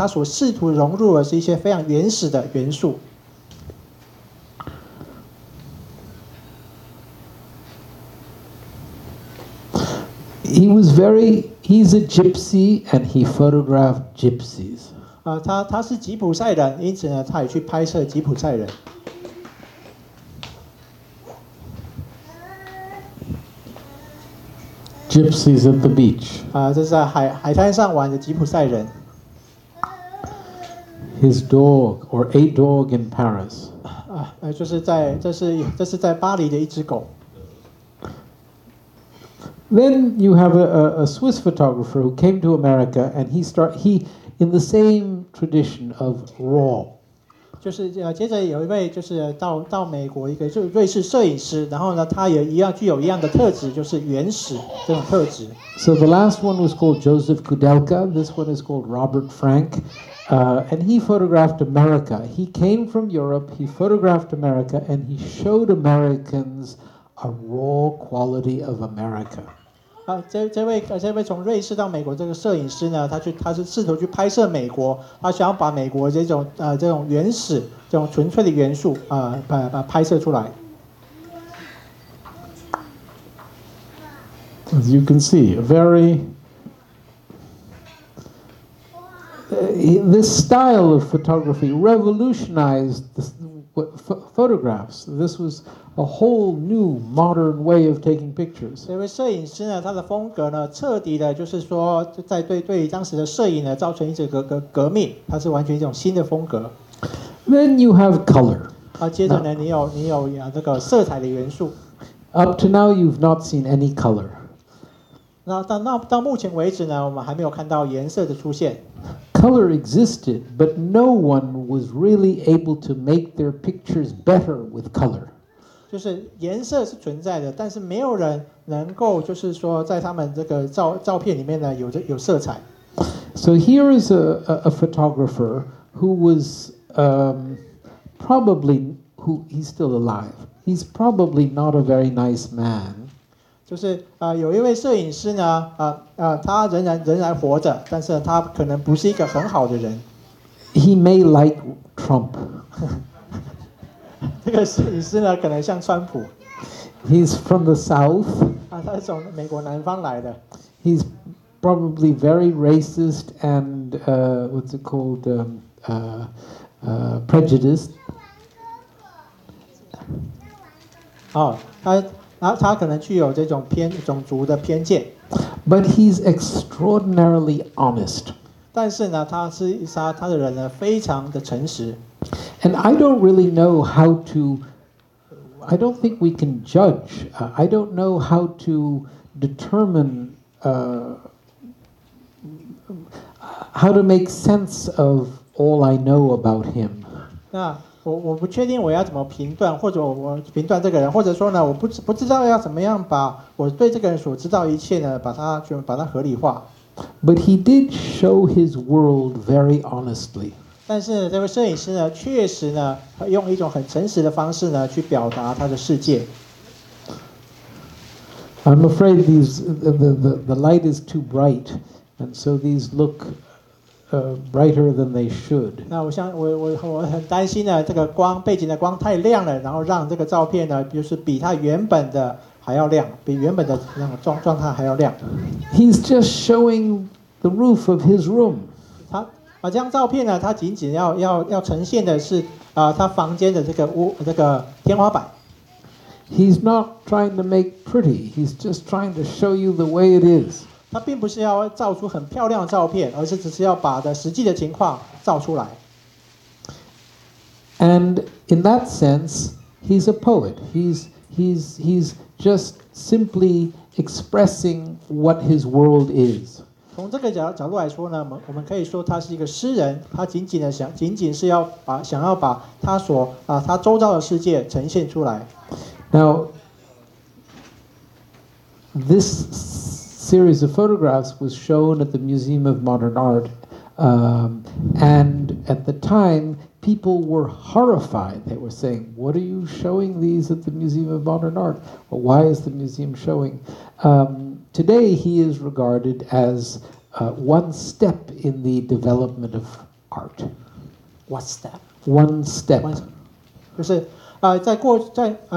所试图融入的是一些非常原始的元素。He's a gypsy, and he photographed gypsies. 他是吉普赛人，因此呢，他也去拍摄吉普赛人。Gypsies at the beach. 这是在海滩上玩的吉普赛人。His dog, or a dog in Paris. 这是在巴黎的一只狗。Then you have a Swiss photographer who came to America, and he in the same tradition of raw. 就是接着有一位就是到美国一个就是瑞士摄影师，然后呢，他也具有一样的特质，就是原始这种特质。So the last one was called Joseph Kudelka. This one is called Robert Frank, and he photographed America. He came from Europe. He photographed America, and he showed Americans a raw quality of America. 这位从瑞士到美国这个摄影师呢，他是试图去拍摄美国，他想要把美国这种原始这种纯粹的元素把拍摄出来。As you can see, this style of photography revolutionized photographs. This was a whole new modern way of taking pictures. 这位摄影师呢，他的风格呢，彻底的，就是说，在对当时的摄影呢，造成一个革命，它是完全一种新的风格。Then you have color. 接着呢，你有这个色彩的元素。Up to now, you've not seen any color. 那到目前为止呢，我们还没有看到颜色的出现。Color existed, but no one was really able to make their pictures better with color. 就是颜色是存在的，但是没有人能够就是说在他们这个照片里面呢有色彩。So here is a photographer who was he's still alive. He's probably not a very nice man. 就是有一位摄影师呢，他仍然活着，但是他可能不是一个很好的人。He may like Trump. 这个摄影师呢，可能像川普。He's from the South. 他是从美国南方来的。He's probably very racist and what's it called? Prejudiced. 他可能具有这种种族的偏见。But he's extraordinarily honest. 但是呢，他的人呢，非常的诚实。And I don't really know how to. I don't think we can judge. I don't know how to determine how to make sense of all I know about him. 那我不确定我要怎么评断，或者我评断这个人，或者说呢，我不知道要怎么样把我对这个人所知道一切呢，把它合理化。But he did show his world very honestly. 但是这位摄影师呢，确实呢，用一种很诚实的方式呢，去表达他的世界。I'm afraid the light is too bright, and so these look brighter than they should. 那我很担心呢，这个背景的光太亮了，然后让这个照片呢，就是比它原本的还要亮，比原本的那种状态还要亮。He's just showing the roof of his room. 这张照片呢，它仅仅要呈现的是他房间的这个天花板。He's not trying to make pretty. He's just trying to show you the way it is. 他并不是要照出很漂亮的照片，而是只是要把实际的情况照出来。And in that sense, he's a poet. He's just simply expressing what his world is. 从这个角度来说呢，我们可以说他是一个诗人，他仅仅是想要把他周遭的世界呈现出来。Now, this series of photographs was shown at the Museum of Modern Art, and at the time, people were horrified. They were saying, "What are you showing these at the Museum of Modern Art? Or why is the museum showing?" Today, he is regarded as one step in the development of art. What step? One step. 就是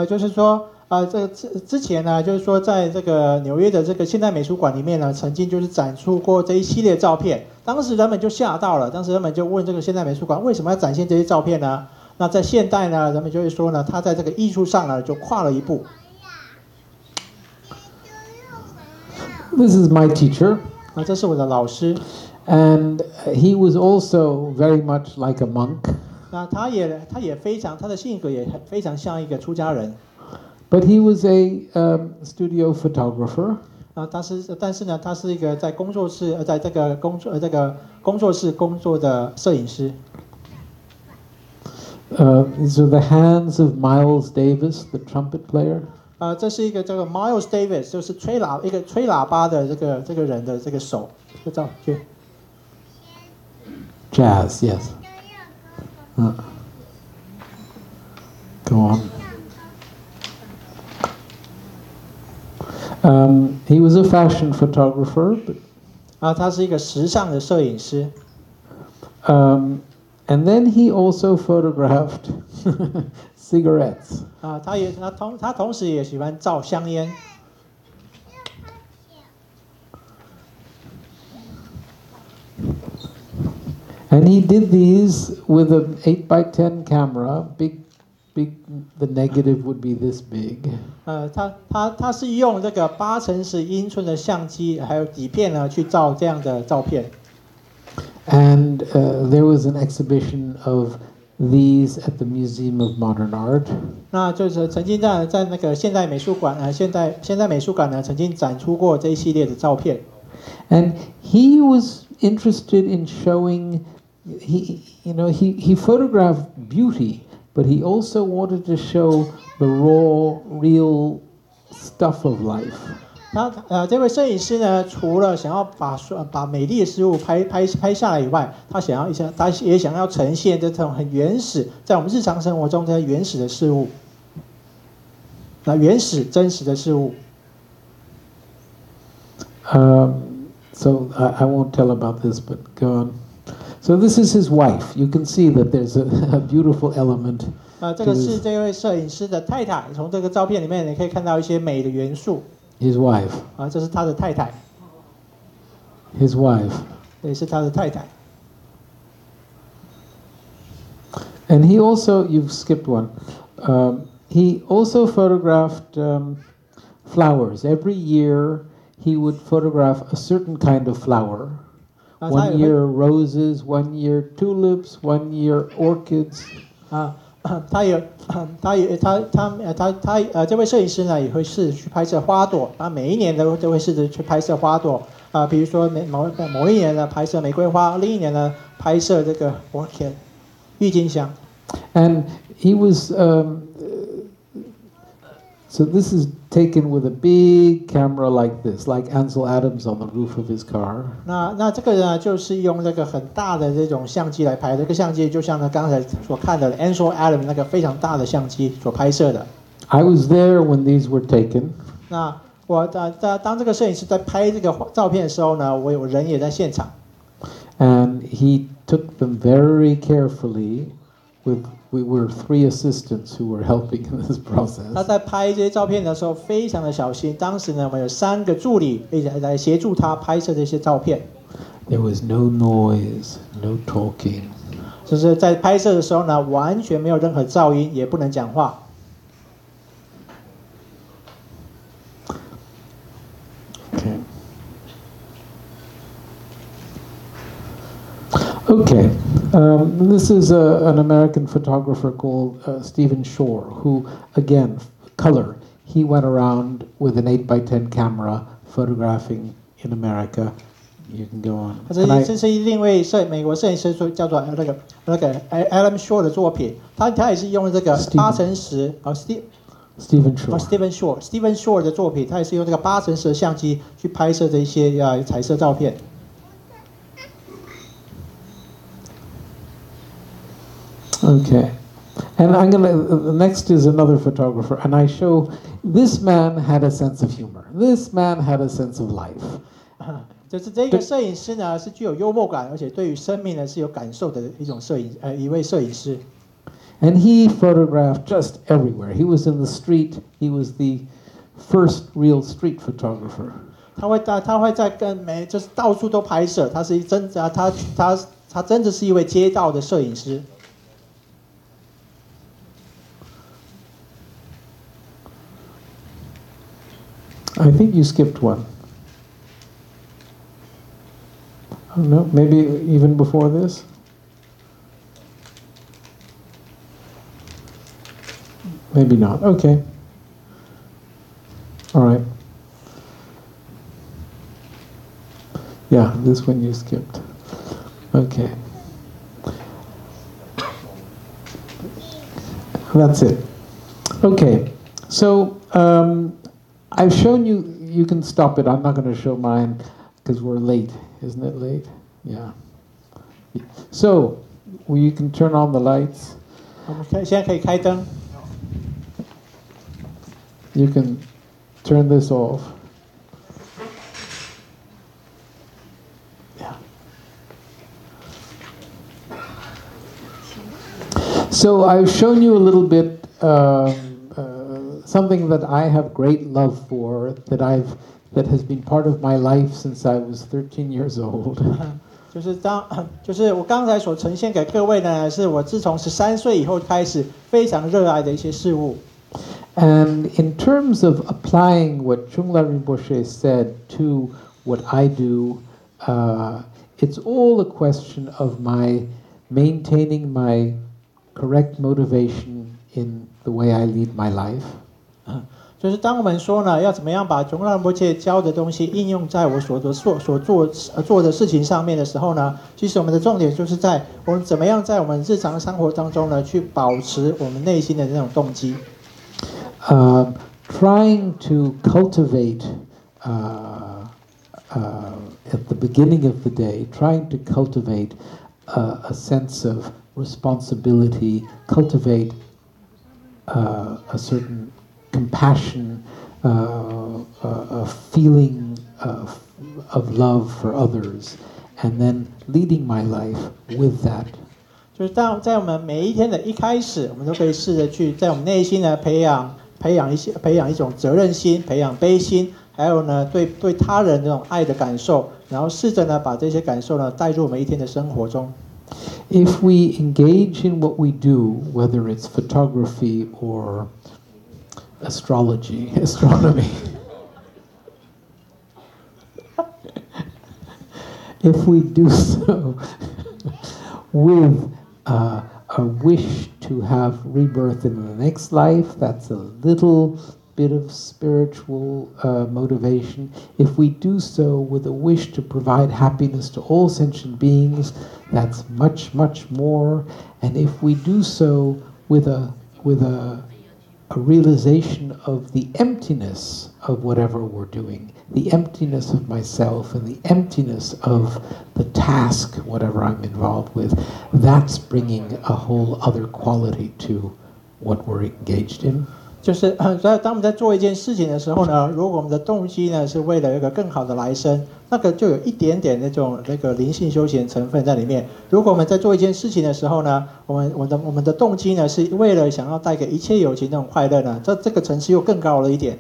就是说这个之前呢，就是说在这个纽约的这个现代美术馆里面呢，曾经就是展出过这一系列照片。当时人们就吓到了，当时人们就问这个现代美术馆为什么要展现这些照片呢？那在现代呢，人们就会说呢，他在这个艺术上呢就跨了一步。This is my teacher. 这是我的老师。And he was also very much like a monk. 那他也非常，他的性格也非常像一个出家人。But he was a studio photographer. 但是呢，他是一个在工作室在这个工作室工作的摄影师。These are the hands of Miles Davis, the trumpet player. 这是一个这个 Miles Davis， 就是吹喇叭的这个人的这个手，这个照片。Jazz, yes. Go on. He was a fashion photographer, but 他是一个时尚的摄影师。And then he also photographed cigarettes. 他同时也喜欢照香烟。And he did these with an 8x10 camera. Big. The negative would be this big. 他是用这个8×10英寸的相机，还有底片呢，去照这样的照片。And there was an exhibition of these at the Museum of Modern Art. 那就是曾经在那个现代美术馆现代美术馆呢，曾经展出过这一系列的照片。And he was interested in showing, he photographed beauty, but he also wanted to show the raw, real stuff of life. 这位摄影师呢，除了想要把美丽的事物拍下来以外，他也想要呈现这种很原始，在我们日常生活中这些原始的事物，原始真实的事物。So I won't tell about this, but go on. So this is his wife. You can see that there's a beautiful element. 这个是这位摄影师的太太，从这个照片里面你可以看到一些美的元素。His wife. 这是他的太太。His wife. 也是他的太太。And he also, you've skipped one. He also photographed flowers. Every year he would photograph a certain kind of flower. One year roses, 1 year tulips, 1 year orchids. 这位摄影师呢也会试着去拍摄花朵，每一年都会试着去拍摄花朵比如说某一年呢拍摄玫瑰花，另一年呢拍摄这个 orchid 郁金香。And he was so this is taken with a big camera like this, like Ansel Adams on the roof of his car. 那这个呢，就是用这个很大的这种相机来拍。这个相机就像呢刚才所看的 Ansel Adams 那个非常大的相机所拍摄的。I was there when these were taken. 那我当这个摄影师在拍这个照片的时候呢，我人也在现场。And he took them very carefully. We were 3 assistants who were helping in this process. 他在拍这些照片的时候非常的小心。当时呢，我们有3个助理来协助他拍摄这些照片。There was no noise, no talking. 就是在拍摄的时候呢，完全没有任何噪音，也不能讲话。Okay. This is an American photographer called Stephen Shore, who, again, color. He went around with an 8x10 camera photographing in America. You can go on. 这是另一位美国摄影师叫做那个 Alan Shore 的作品，他也是用这个8×10Stephen Shore 的作品，他也是用这个8×10的相机去拍摄这些彩色照片。Okay, and next is another photographer, and I show this man had a sense of humor. This man had a sense of life. 就是这个摄影师呢是具有幽默感，而且对于生命呢是有感受的一位摄影师。And he photographed just everywhere. He was in the street. He was the first real street photographer. 他会在就是到处都拍摄，他真的是一位街道的摄影师。I think you skipped one. Oh, no, maybe even before this? Maybe not. Okay. All right. Yeah, this one you skipped. Okay. That's it. Okay. So I've shown you. You can stop it. I'm not going to show mine because we're late. Isn't it late? Yeah. So you can turn on the lights. 我们现在可以开灯。You can turn this off. Yeah. So I've shown you a little bit something that I have great love for, that has been part of my life since I was 13 years old. 就是我刚才所呈现给各位呢，是我自从13岁以后开始非常热爱的一些事物。And in terms of applying what Chungla Rinpoche said to what I do, it's all a question of my maintaining my correct motivation in the way I lead my life. 就是当我们说呢，要怎么样把宗喀仁波切教的东西应用在我所做的事情上面的时候呢，其实我们的重点就是在我们怎么样在我们日常生活当中呢，去保持我们内心的那种动机。Trying to cultivate at the beginning of the day, trying to cultivate a sense of responsibility, cultivate a certain compassion, a feeling of love for others, and then leading my life with that. 就是在我们每一天的一开始，我们都可以试着去在我们内心呢培养一种责任心，培养悲心，还有呢对他人这种爱的感受，然后试着呢把这些感受呢带入我们一天的生活中。If we engage in what we do, whether it's photography or astronomy, if we do so with a wish to have rebirth in the next life, that's a little bit of spiritual motivation. If we do so with a wish to provide happiness to all sentient beings, that's much, much more. And if we do so with a realization of the emptiness of whatever we're doing, the emptiness of myself and the emptiness of the task, whatever I'm involved with, that's bringing a whole other quality to what we're engaged in. 就是当我们在做一件事情的时候呢，如果我们的动机呢是为了一个更好的来生，那个就有一点点那个灵性修行成分在里面。如果我们在做一件事情的时候呢，我们的动机呢是为了想要带给一切有情那种快乐呢，这个层次又更高了一点。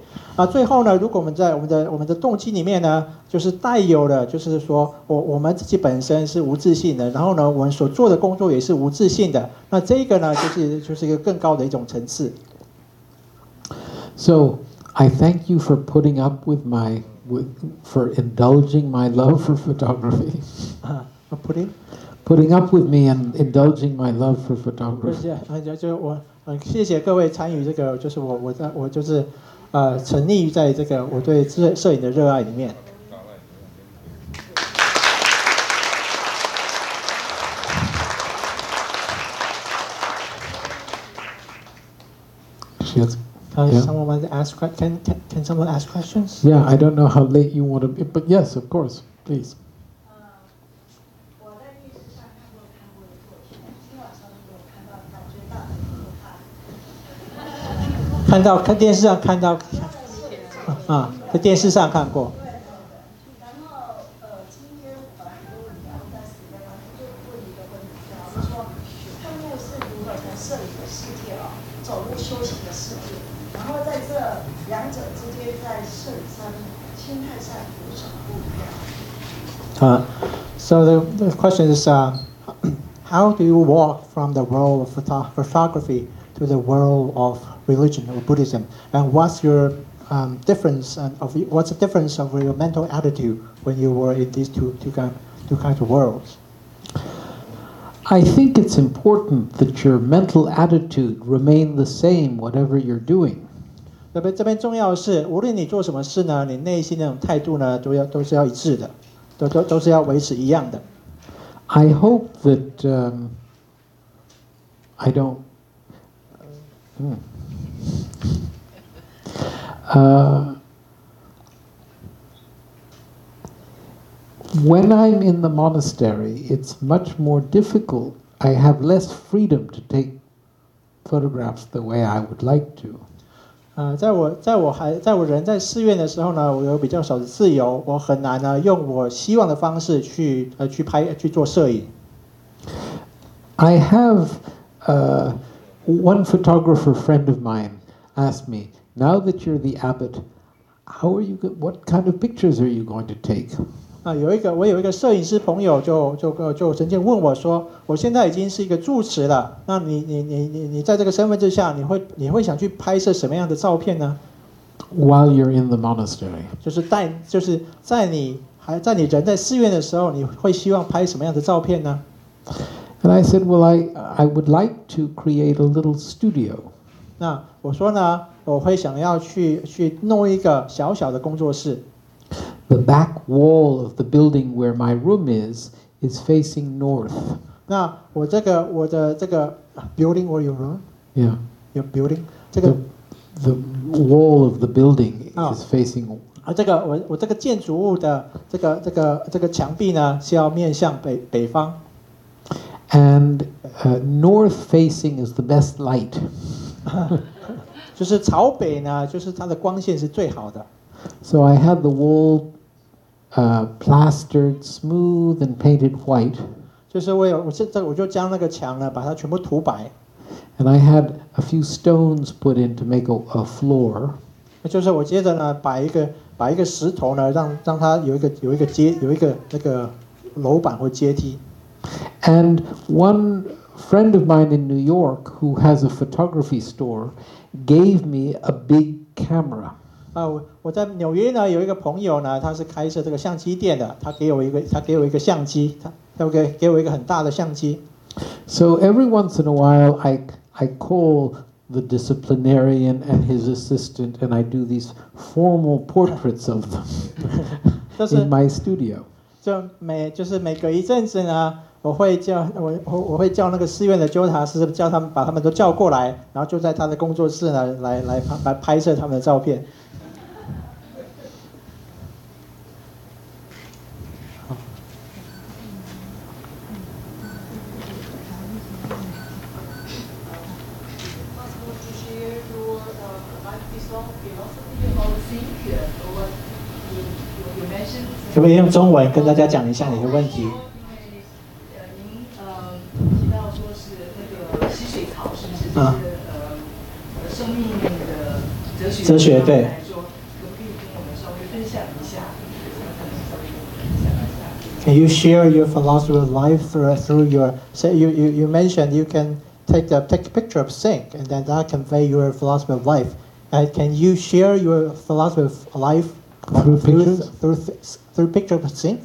最后呢，如果我们在我们的动机里面呢，就是带有了，就是说我们自己本身是无自信的，然后呢，我们所做的工作也是无自信的，那这个呢就是一个更高的一种层次。So I thank you for putting up for indulging my love for photography. Putting up with me and indulging my love for photography. 就我谢谢各位参与这个，就是我就是沉溺于在这个我对摄影的热爱里面。Someone want to ask? Can someone ask questions? Yeah, I don't know how late you want to be, but yes, of course, please. 我在电视上看过他的作品，今晚上有看到，感觉到很可怕。电视上看到在电视上看过。然后今天很多人聊在时间上就问一个问题，是说看幕是如何从摄影的世界走入修行的世界。然后在这两者之间，在摄影上、心态上有什么不一样？So the question is, how do you walk from the world of photography to the world of religion or Buddhism, and what's your difference what's the difference of your mental attitude when you were in these two kinds of worlds? I think it's important that your mental attitude remain the same whatever you're doing. 这边重要的是，无论你做什么事呢，你内心那种态度呢，都是要一致的。都是要维持一样的。I hope that I don't. When I'm in the monastery, it's much more difficult. I have less freedom to take photographs the way I would like to. 在我人在寺院的时候呢，我有比较少的自由，我很难呢用我希望的方式去做摄影。I have one photographer friend of mine asked me, now that you're the abbot, what kind of pictures are you going to take? 我有一个摄影师朋友就曾经问我说，我现在已经是一个住持了，那你在这个身份之下，你会想去拍摄什么样的照片呢 ？While you're in the monastery， 就是在你人在寺院的时候，你会希望拍什么样的照片呢 ？And I said, well, I would like to create a little studio. 那我说呢，我会想要去弄一个小小的工作室。The back wall of the building where my room is facing north. 那我的这个 building or your room? Yeah. Your building. 这个 the wall of the building is facing. 我这个建筑物的这个墙壁呢是要面向北方。And north facing is the best light. 就是朝北呢，就是它的光线是最好的。So I had the wall plastered smooth and painted white. 就是我就将那个墙呢，把它全部涂白。And I had a few stones put in to make a floor. 就是我接着呢，把一个石头呢，让它有一个那个楼板或阶梯。And one friend of mine in New York who has a photography store gave me a big camera. 我在纽约呢有一个朋友呢，他是开设这个相机店的，他给我一个相机，他给我一个很大的相机。So every once in a while, I call the disciplinarian and his assistant, and I do these formal portraits of them in my studio. 就是每隔一阵子呢，我会叫那个寺院的纠察师，叫他们把他们都叫过来，然后就在他的工作室呢来拍摄他们的照片。可不可以用中文跟大家讲一下你的问题？您提到说是那个溪水草，是不是？就是生命的哲学对。来说，可不可以跟我们稍微分享一下？Can you share your philosophy of life through your? Say you mentioned you can take a picture of zinc and then that convey your philosophy of life. Can you share your philosophy of life through picture of zinc?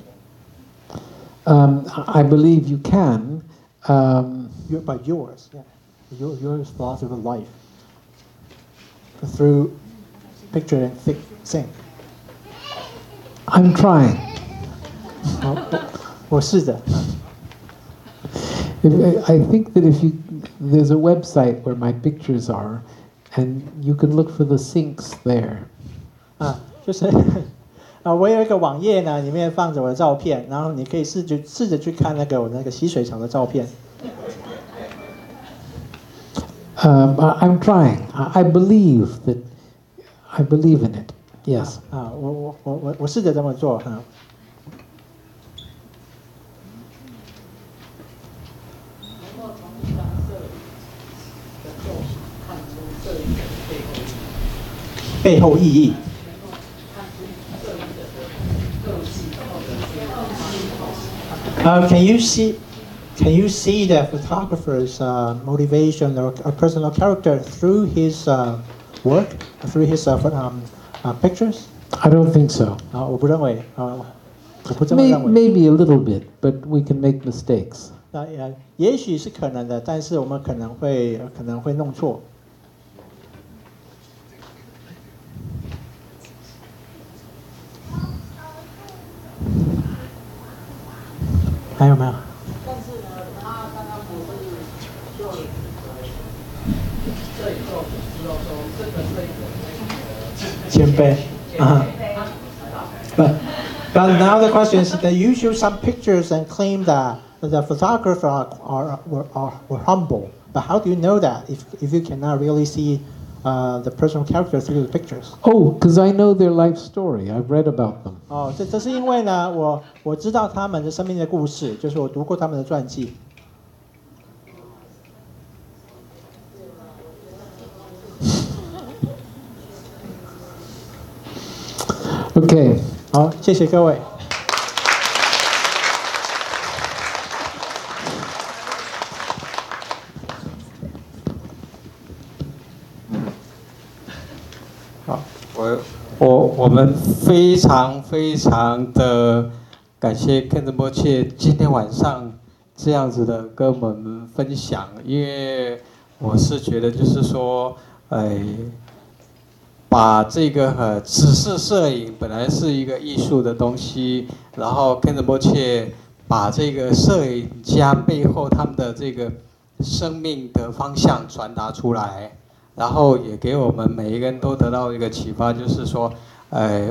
I believe you can. But yours, yeah, your philosophy of life through picture and zinc. I'm trying. 我试着。I think that there's a website where my pictures are, and you can look for the sinks there. 就是我有一个网页呢，里面放着我的照片，然后你可以试着去看我那个溪水草的照片。I'm trying. I believe in it. Yes. 我试着这么做。背后意义。Can you see the photographer's motivation or personal character through his work, through his pictures? I don't think so. 我不认为，我不这么认为。Maybe a little bit, but we can make mistakes. 也许是可能的，但是我们可能会弄错。还有没有？但是呢，他刚刚不是就摄影作品之后说这个摄影的前辈啊。But now the question is that you show some pictures and claim that the photographers were humble. But how do you know that if you cannot really see the personal character through the pictures? Oh, because I know their life story. I've read about them. 哦，这是因为呢，我知道他们的生命的故事，就是我读过他们的传记。Okay. 好，谢谢各位。好，我们非常的感谢 Ken 仁波切今天晚上这样子的跟我们分享，因为我是觉得就是说，把这个只是摄影本来是一个艺术的东西，然后 Ken 仁波切把这个摄影家背后他们的这个生命的方向传达出来，然后也给我们每一个人都得到一个启发，就是说，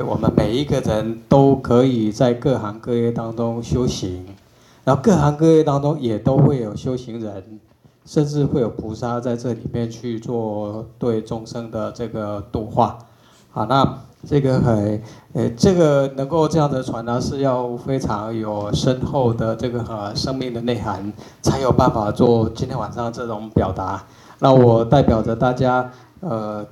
我们每一个人都可以在各行各业当中修行，然后各行各业当中也都会有修行人。甚至会有菩萨在这里面去做对众生的这个度化，好，那这个这个能够这样的传达是要非常有深厚的这个生命的内涵，才有办法做今天晚上这种表达。那我代表着大家，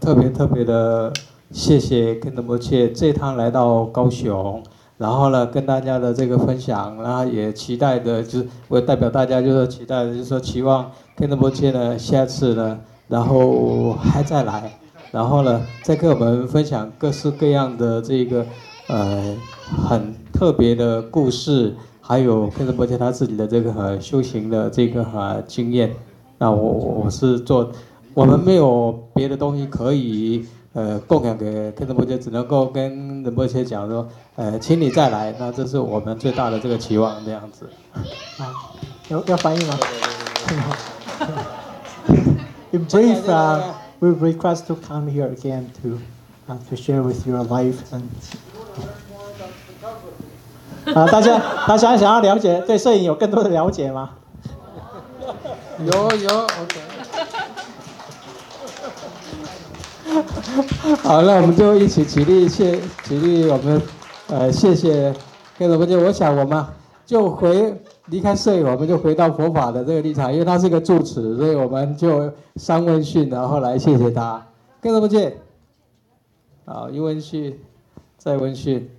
特别的谢谢Ken仁波切这趟来到高雄。然后呢，跟大家的这个分享，然后也期待的，就是我也代表大家，就是期待的，就是说期望Ken仁波切呢，下次呢，然后还再来，然后呢，再跟我们分享各式各样的这个很特别的故事，还有Ken仁波切他自己的这个修行的这个经验。那我是做，我们没有别的东西可以。供养给Ken仁波切，只能够跟仁波切讲说，请你再来，那这是我们最大的这个期望，这样子。啊，要翻译吗？In brief, we request to come here again to share with your life and. 大家想要了解对摄影有更多的了解吗？有 ，OK。好，那我们就一起起立，起立，我们谢谢Ken仁波切。我想我们就离开摄影，我们就回到佛法的这个立场，因为他是个住持，所以我们就三问讯，然后来谢谢他。Ken仁波切，好，一问讯，再问讯，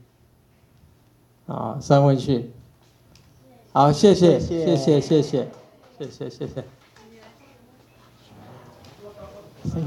好，三问讯，好，谢谢。Thank you.